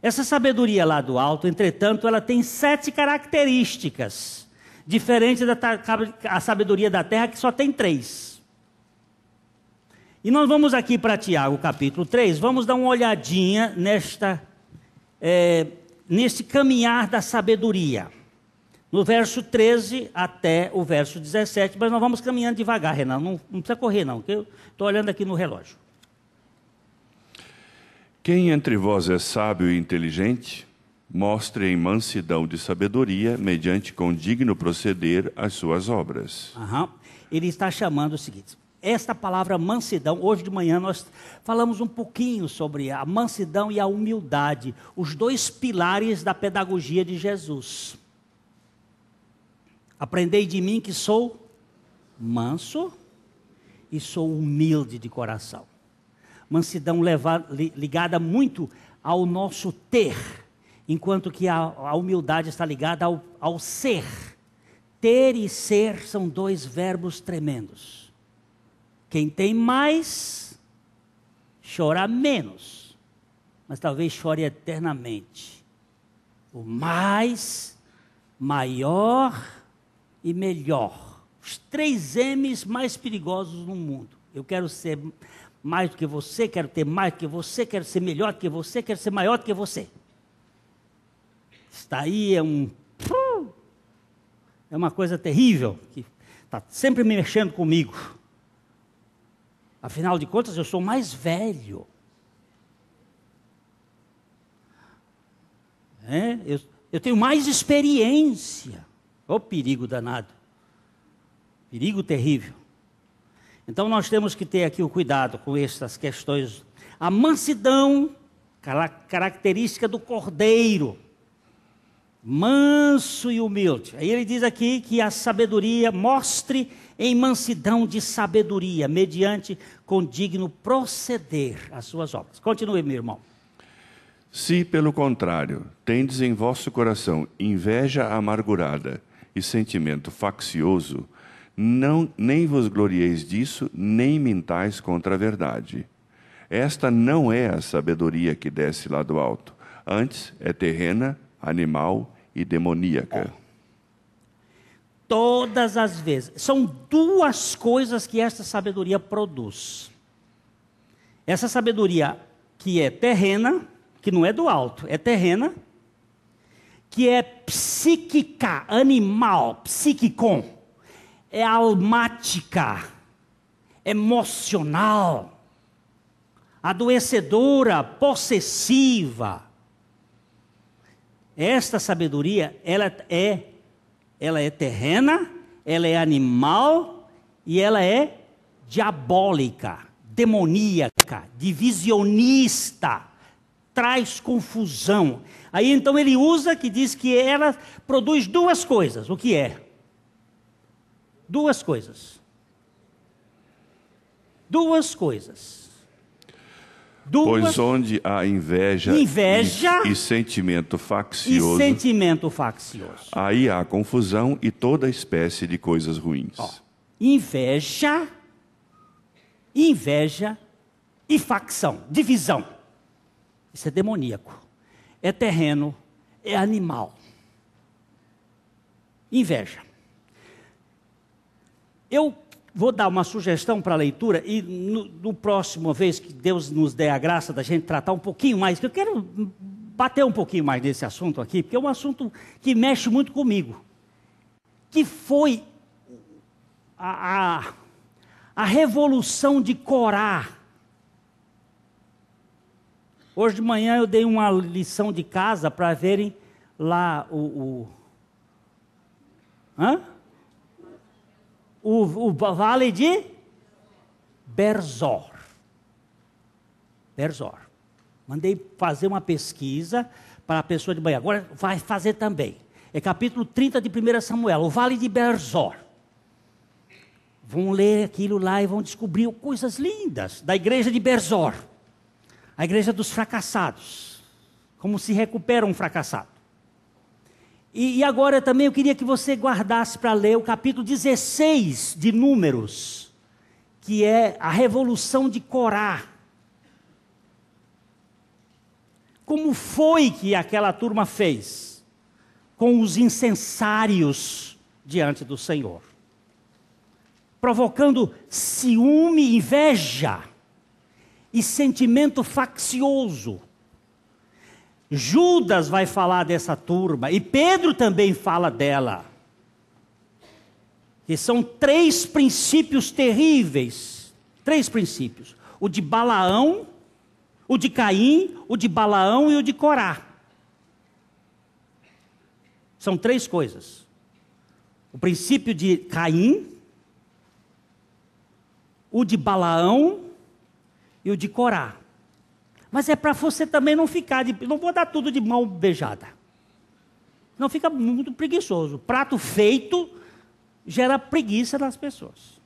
Essa sabedoria lá do alto, entretanto, ela tem 7 características, diferente da sabedoria da terra, que só tem 3. E nós vamos aqui para Tiago, capítulo 3, vamos dar uma olhadinha nesse caminhar da sabedoria. No verso 13 até o verso 17, mas nós vamos caminhando devagar, Renan, não precisa correr não, porque eu estou olhando aqui no relógio. Quem entre vós é sábio e inteligente, mostre em mansidão de sabedoria, mediante com digno proceder as suas obras. Ele está chamando o seguinte, esta palavra mansidão, hoje de manhã nós falamos um pouquinho sobre a mansidão e a humildade, os 2 pilares da pedagogia de Jesus. Aprendei de mim que sou manso e sou humilde de coração. Mansidão ligada muito ao nosso ter, enquanto que a humildade está ligada ao ser. Ter e ser são 2 verbos tremendos. Quem tem mais, chora menos, mas talvez chore eternamente. O mais, maior e melhor. Os 3 M's mais perigosos no mundo. Eu quero ser mais do que você, quero ter mais do que você, quero ser melhor do que você, quero ser maior do que você. Está aí, é uma coisa terrível, que está sempre me mexendo comigo. Afinal de contas, eu sou mais velho. Eu tenho mais experiência. Ô perigo danado. Perigo terrível. Então nós temos que ter aqui o cuidado com essas questões. A mansidão, característica do cordeiro. Manso e humilde. Aí ele diz aqui que a sabedoria mostre em mansidão de sabedoria, mediante com digno proceder as suas obras. Continue, meu irmão. Se, pelo contrário, tendes em vosso coração inveja amargurada e sentimento faccioso, nem vos glorieis disso, nem mintais contra a verdade. Esta não é a sabedoria que desce lá do alto. Antes é terrena, animal e demoníaca. Todas as vezes. São 2 coisas que esta sabedoria produz. Essa sabedoria que é terrena, que não é do alto, é terrena, que é psíquica, animal, psiquicon. É almática, emocional, adoecedora, possessiva. Esta sabedoria, ela é terrena, ela é animal e ela é diabólica, demoníaca, divisionista, traz confusão. Aí então ele usa que diz que ela produz 2 coisas. O que é? 2 coisas. 2 coisas. Pois onde há inveja e sentimento faccioso, aí há confusão e toda espécie de coisas ruins. Inveja e facção, divisão. Isso é demoníaco. É terreno, é animal. Inveja. Eu vou dar uma sugestão para a leitura e no próximo vez que Deus nos der a graça da gente tratar um pouquinho mais, que eu quero bater um pouquinho mais nesse assunto aqui, porque é um assunto que mexe muito comigo, que foi a revolução de Corá Hoje de manhã eu dei uma lição de casa para verem lá o vale de Berzor. Berzor. Mandei fazer uma pesquisa para a pessoa de manhã. Agora vai fazer também. É capítulo 30 de 1 Samuel, o vale de Berzor. Vão ler aquilo lá e vão descobrir coisas lindas da igreja de Berzor. A igreja dos fracassados. Como se recupera um fracassado. E agora também eu queria que você guardasse para ler o capítulo 16 de Números, que é a revolução de Corá. Como foi que aquela turma fez com os incensários diante do Senhor? Provocando ciúme, inveja e sentimento faccioso. Judas vai falar dessa turma, e Pedro também fala dela. Que são 3 princípios terríveis. 3 princípios. O de Balaão, o de Caim, o de Balaão e o de Corá. São 3 coisas. O princípio de Caim, o de Balaão e o de Corá. Mas é para você também não ficar, não vou dar tudo de mão beijada. Não fica muito preguiçoso. Prato feito gera preguiça nas pessoas.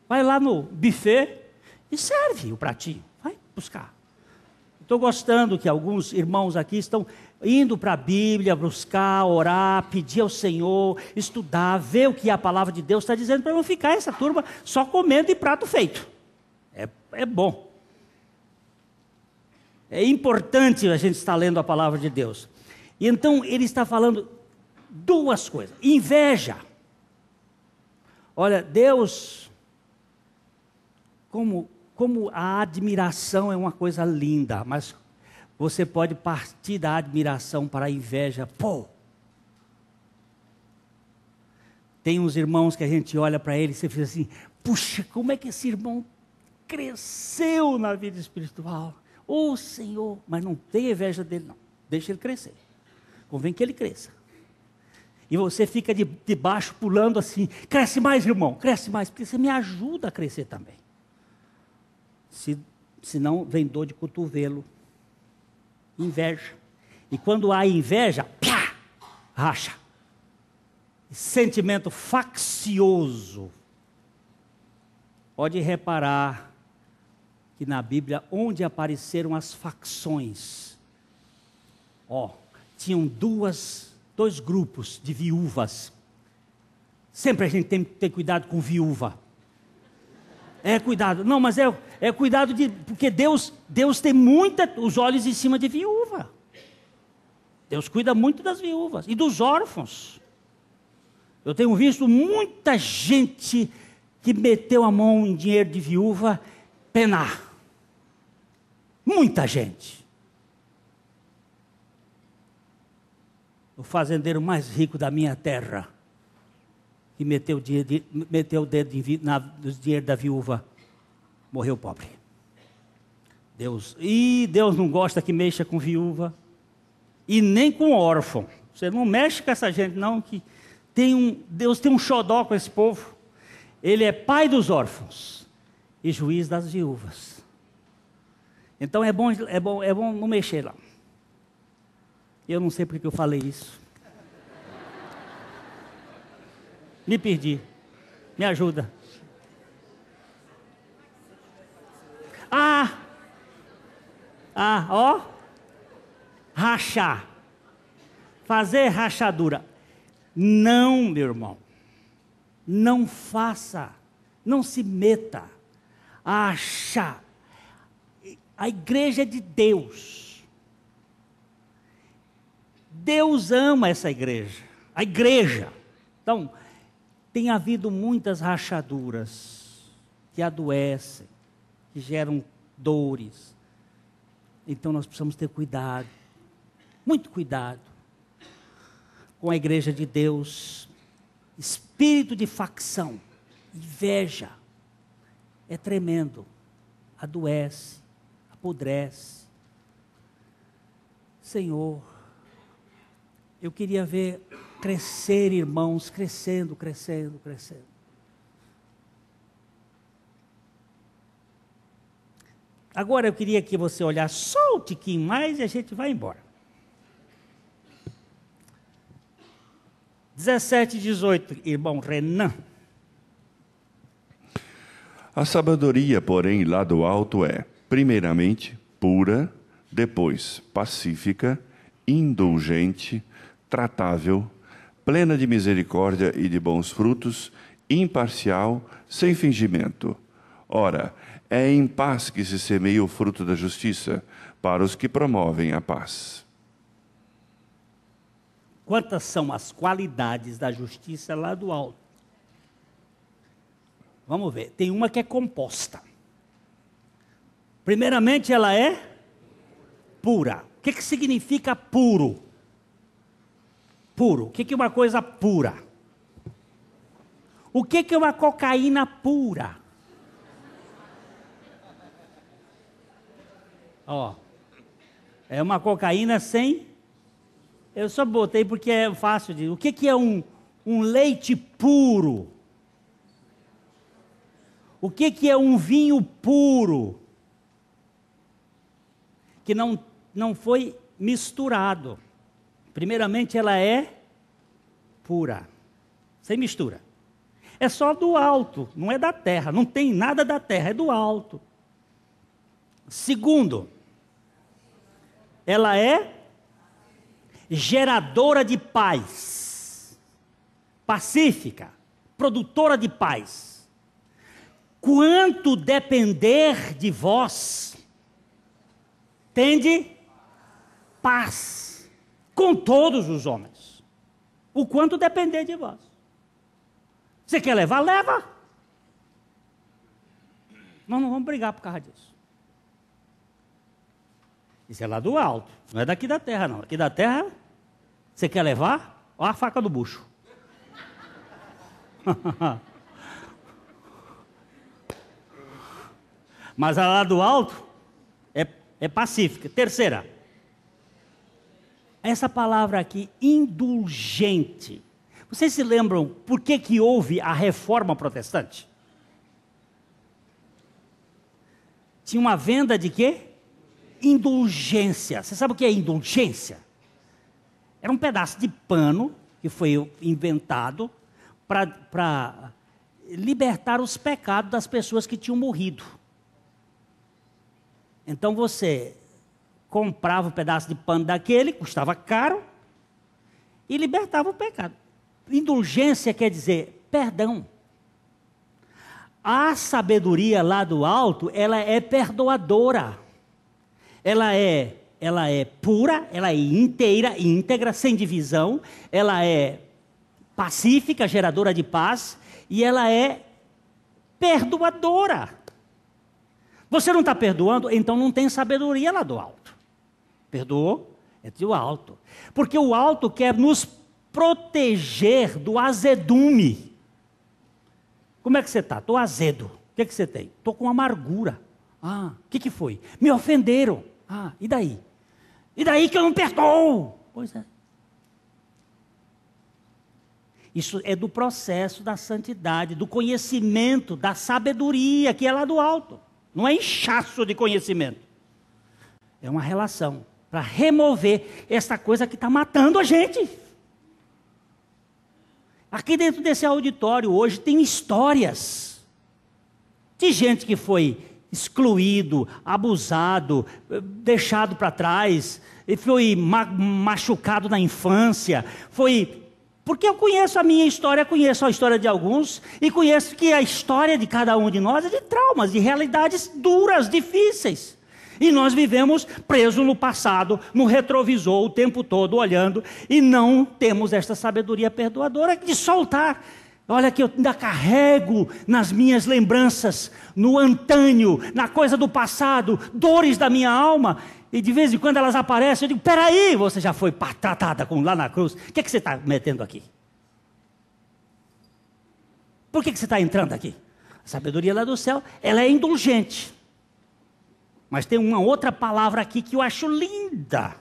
Vai lá no buffet e serve o pratinho. Vai buscar. Estou gostando que alguns irmãos aqui estão indo para a Bíblia, buscar, orar, pedir ao Senhor, estudar, ver o que a palavra de Deus está dizendo, para não ficar essa turma só comendo de prato feito. É bom. É importante a gente estar lendo a palavra de Deus. E então ele está falando 2 coisas. Inveja. Olha, Deus, como a admiração é uma coisa linda, mas você pode partir da admiração para a inveja. Pô! Tem uns irmãos que a gente olha para eles e você fica assim, puxa, como é que esse irmão cresceu na vida espiritual? Ô Senhor, mas não tem inveja dele não, deixa ele crescer, convém que ele cresça. E você fica de baixo pulando assim, cresce mais irmão, cresce mais, porque você me ajuda a crescer também. Se não, vem dor de cotovelo, inveja. E quando há inveja, pá, racha. Sentimento faccioso. Pode reparar que na Bíblia, onde apareceram as facções, tinham dois grupos de viúvas. Sempre a gente tem que ter cuidado com viúva. Cuidado. Não, mas é cuidado porque Deus tem os olhos em cima de viúva. Deus cuida muito das viúvas e dos órfãos. Eu tenho visto muita gente que meteu a mão em dinheiro de viúva penar. Muita gente. O fazendeiro mais rico da minha terra, que meteu o dedo no dinheiro da viúva, morreu pobre. Deus não gosta que mexa com viúva, e nem com órfão. Você não mexe com essa gente não, que Deus tem um xodó com esse povo. Ele é pai dos órfãos e juiz das viúvas. Então é bom não mexer lá. Eu não sei porque eu falei isso. Me perdi. Me ajuda. Rachar. Fazer rachadura. Não, meu irmão. Não faça. Não se meta. Achar. A igreja é de Deus. Deus ama essa igreja. A igreja. Então, tem havido muitas rachaduras que adoecem, que geram dores. Então nós precisamos ter cuidado, muito cuidado com a igreja de Deus. Espírito de facção, inveja, é tremendo, adoece, apodrece. Senhor, eu queria ver crescer, irmãos, crescendo. Agora eu queria que você olhasse só um tiquinho mais e a gente vai embora. 17 e 18, irmão Renan. A sabedoria, porém, lá do alto é, primeiramente, pura, depois pacífica, indulgente, tratável, plena de misericórdia e de bons frutos, imparcial, sem fingimento. Ora, é em paz que se semeia o fruto da justiça, para os que promovem a paz. Quantas são as qualidades da justiça lá do alto? Vamos ver, tem uma que é composta. Primeiramente, ela é pura. O que significa puro? Puro. O que é uma coisa pura? O que é uma cocaína pura? Ó, é uma cocaína sem... Eu só botei porque é fácil de... O que é um leite puro? O que é um vinho puro? Que não foi misturado. Primeiramente, ela é pura, sem mistura. É só do alto, não é da terra, não tem nada da terra, é do alto. Segundo, ela é geradora de paz, pacífica, produtora de paz. Quanto depender de vós, tende paz com todos os homens. O quanto depender de vós. Você quer levar? Leva. Nós não vamos brigar por causa disso. Isso é lá do alto, não é daqui da terra não. Aqui da terra, você quer levar? Olha a faca do bucho. Mas a lá do alto é pacífica. Terceira, essa palavra aqui, indulgente. Vocês se lembram por que houve a reforma protestante? Tinha uma venda de quê? Indulgência. Você sabe o que é indulgência? Era um pedaço de pano que foi inventado para libertar os pecados das pessoas que tinham morrido. Então você comprava um pedaço de pano daquele, custava caro, e libertava o pecado. Indulgência quer dizer perdão. A sabedoria lá do alto, ela é perdoadora. Ela é pura, ela é inteira, íntegra, sem divisão. Ela é pacífica, geradora de paz, e ela é perdoadora. Você não está perdoando, então não tem sabedoria lá do alto. Perdoou? É do alto. Porque o alto quer nos proteger do azedume. Como é que você está? Estou azedo. O que você tem? Estou com amargura. Ah, o que foi? Me ofenderam. Ah, e daí? E daí que eu não perdoo? Pois é. Isso é do processo da santidade, do conhecimento, da sabedoria que é lá do alto. Não é inchaço de conhecimento. É uma relação para remover essa coisa que está matando a gente. Aqui dentro desse auditório hoje tem histórias de gente que foi excluído, abusado, deixado para trás, foi machucado na infância, porque eu conheço a minha história, conheço a história de alguns, e conheço que a história de cada um de nós é de traumas, de realidades duras, difíceis. E nós vivemos presos no passado, no retrovisor, o tempo todo olhando, e não temos esta sabedoria perdoadora de soltar. Olha que eu ainda carrego nas minhas lembranças, no antânio, na coisa do passado, dores da minha alma, e de vez em quando elas aparecem, eu digo, peraí, você já foi tratada lá na cruz, o que você está metendo aqui? Por que você está entrando aqui? A sabedoria lá do céu, ela é indulgente. Mas tem uma outra palavra aqui que eu acho linda.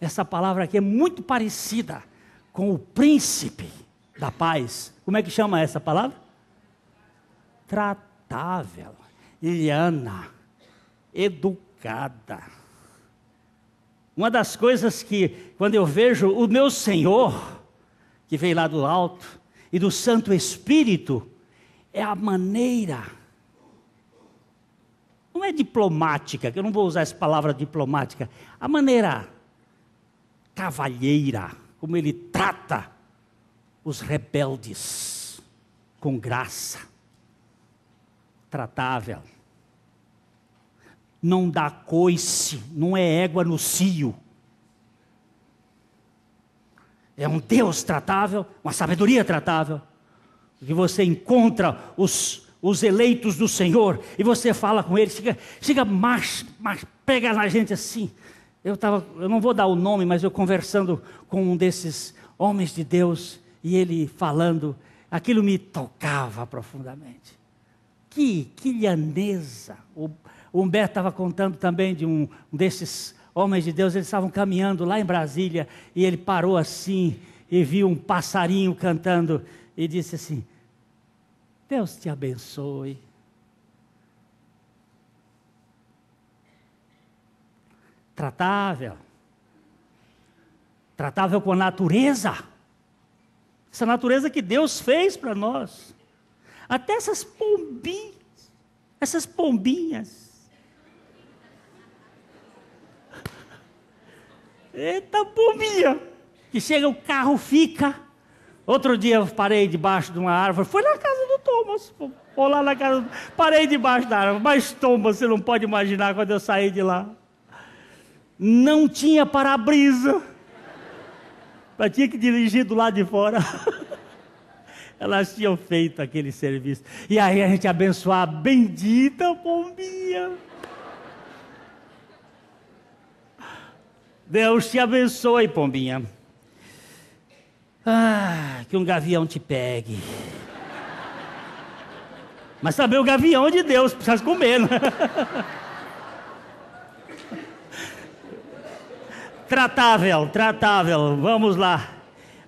Essa palavra aqui é muito parecida com o príncipe da paz. Como é que chama essa palavra? Tratável, liana, educada. Uma das coisas que, quando eu vejo o meu Senhor, que veio lá do alto, e do Santo Espírito, é a maneira, não é diplomática, que eu não vou usar essa palavra diplomática, a maneira cavalheira, como ele trata os rebeldes, com graça, tratável, não dá coice, não é égua no cio, é um Deus tratável, uma sabedoria tratável, que você encontra os eleitos do Senhor, e você fala com eles, chega mais, pega na gente assim. Eu não vou dar o nome, mas eu conversando com um desses homens de Deus, e ele falando, aquilo me tocava profundamente. Que lhaneza. O Humberto estava contando também de um desses homens de Deus, eles estavam caminhando lá em Brasília, e ele parou assim, e viu um passarinho cantando, e disse assim, Deus te abençoe. Tratável com a natureza, essa natureza que Deus fez para nós, até essas pombinhas, eita pombinha, que chega o carro, fica. Outro dia eu parei debaixo de uma árvore, foi na casa do Thomas, ou lá na casa, parei debaixo da árvore, mas Thomas, você não pode imaginar quando eu saí de lá, não tinha para-brisa, eu tinha que dirigir do lado de fora. Elas tinham feito aquele serviço, e aí a gente abençoar a bendita pombinha. Deus te abençoe, pombinha. Que um gavião te pegue. Mas também o gavião de Deus, precisa comer, né? Tratável, vamos lá.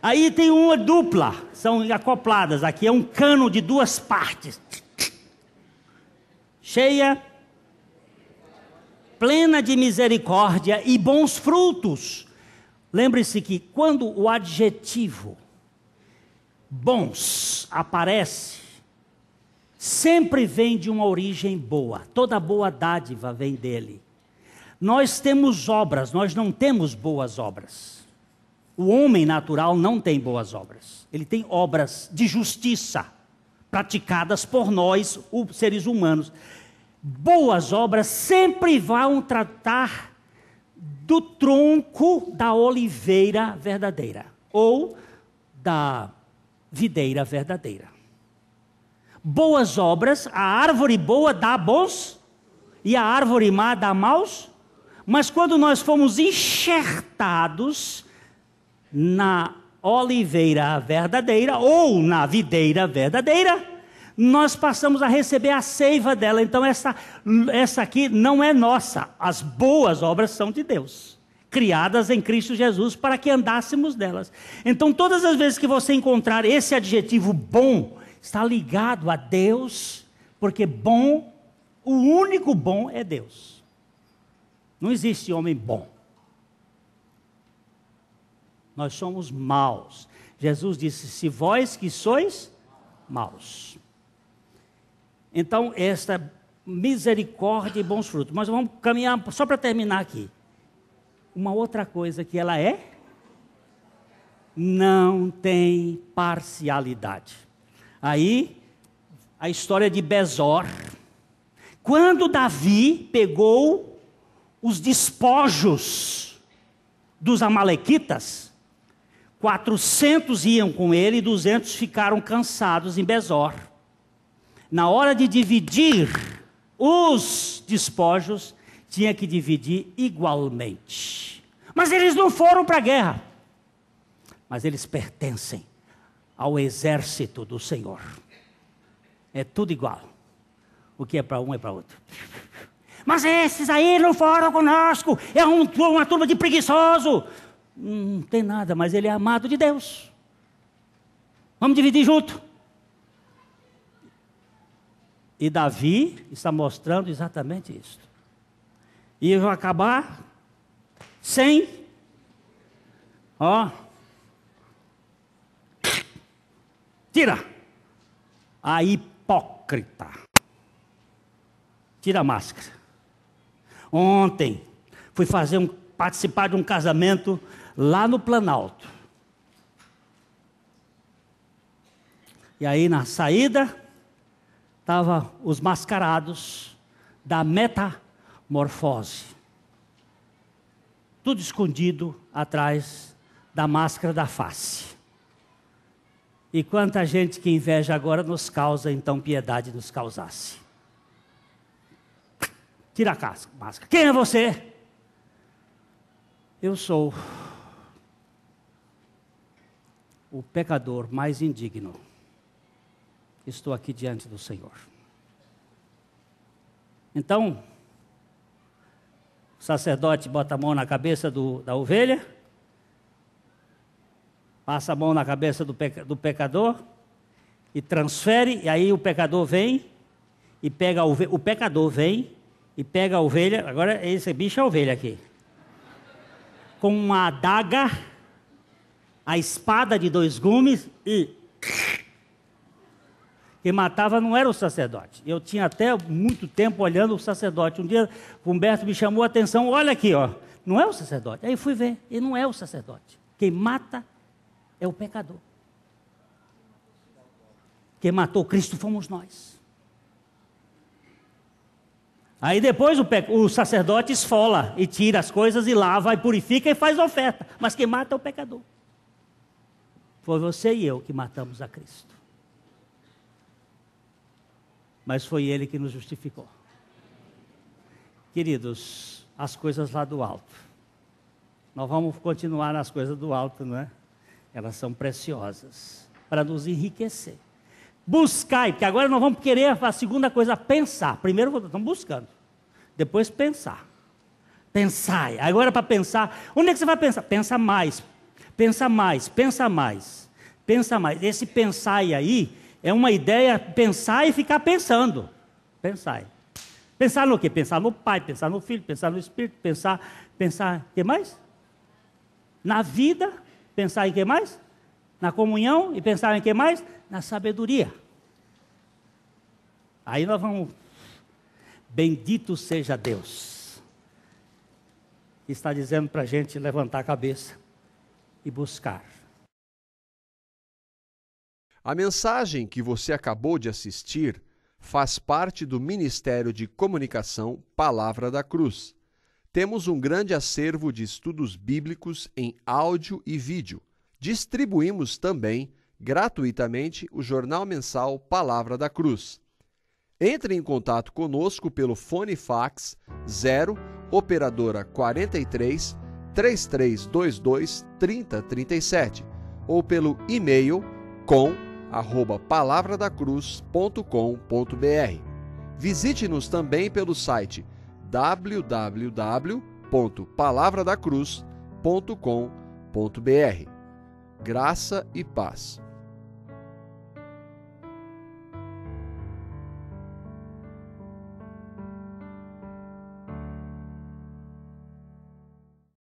Aí tem uma dupla, são acopladas. Aqui é um cano de duas partes. Cheia, plena de misericórdia e bons frutos. Lembre-se que quando o adjetivo bons aparece, sempre vem de uma origem boa. Toda boa dádiva vem dele. Nós temos obras, nós não temos boas obras. O homem natural não tem boas obras. Ele tem obras de justiça, praticadas por nós, os seres humanos. Boas obras sempre vão tratar do tronco da oliveira verdadeira, ou da videira verdadeira. Boas obras, a árvore boa dá bons, e a árvore má dá maus. Mas quando nós fomos enxertados na oliveira verdadeira, ou na videira verdadeira, nós passamos a receber a seiva dela. Então essa aqui não é nossa. As boas obras são de Deus, criadas em Cristo Jesus para que andássemos delas. Então todas as vezes que você encontrar esse adjetivo bom, está ligado a Deus, porque bom, o único bom é Deus. Não existe homem bom. Nós somos maus. Jesus disse, se vós que sois maus. Então, esta misericórdia e bons frutos. Mas vamos caminhar, só para terminar aqui. Uma outra coisa que ela é, não tem parcialidade. Aí, a história de Bezor. Quando Davi pegou os despojos dos amalequitas, 400 iam com ele e 200 ficaram cansados em Bezor. Na hora de dividir os despojos, tinha que dividir igualmente. Mas eles não foram para a guerra. Mas eles pertencem ao exército do Senhor. É tudo igual. O que é para um é para outro. Mas esses aí não foram conosco, é uma turma de preguiçoso. Não tem nada, mas ele é amado de Deus. Vamos dividir junto. E Davi está mostrando exatamente isso. E eu vou acabar sem, tira a hipócrita. Tira a máscara. Ontem fui participar de um casamento lá no Planalto. E aí na saída estavam os mascarados da metamorfose. Tudo escondido atrás da máscara da face. E quanta gente que inveja agora nos causa, então piedade nos causasse. Tira a máscara. Quem é você? Eu sou o pecador mais indigno. Estou aqui diante do Senhor. Então, o sacerdote bota a mão na cabeça da ovelha, passa a mão na cabeça do pecador e transfere, e aí o pecador vem e pega o pecador vem e pega a ovelha, agora esse bicho é a ovelha aqui, com uma adaga, a espada de 2 gumes e... Quem matava não era o sacerdote. Eu tinha até muito tempo olhando o sacerdote. Um dia o Humberto me chamou a atenção, olha aqui, não é o sacerdote. Aí fui ver, e não é o sacerdote. Quem mata é o pecador. Quem matou Cristo fomos nós. Aí depois o sacerdote esfola e tira as coisas e lava e purifica e faz oferta. Mas quem mata é o pecador. Foi você e eu que matamos a Cristo. Mas foi Ele que nos justificou. Queridos, as coisas lá do alto. Nós vamos continuar nas coisas do alto, não é? Elas são preciosas para nos enriquecer. Buscai, porque agora nós vamos querer a segunda coisa, pensar. Primeiro estamos buscando, depois pensar. Pensai, agora para pensar, onde é que você vai pensar? Pensa mais, pensa mais, pensa mais, pensa mais. Esse pensai aí é uma ideia, pensar e ficar pensando. Pensar. Pensar no quê? Pensar no Pai, pensar no Filho, pensar no Espírito, pensar, o que mais? Na vida, pensar em que mais? Na comunhão e pensar em que mais? Na sabedoria. Aí nós vamos, bendito seja Deus, que está dizendo para a gente levantar a cabeça e buscar. A mensagem que você acabou de assistir faz parte do Ministério de Comunicação Palavra da Cruz. Temos um grande acervo de estudos bíblicos em áudio e vídeo. Distribuímos também, gratuitamente, o jornal mensal Palavra da Cruz. Entre em contato conosco pelo fone fax 0 operadora 43 3322 3037 ou pelo e-mail com@palavradacruz.com.br. Visite-nos também pelo site www.palavradacruz.com.br. Graça e paz.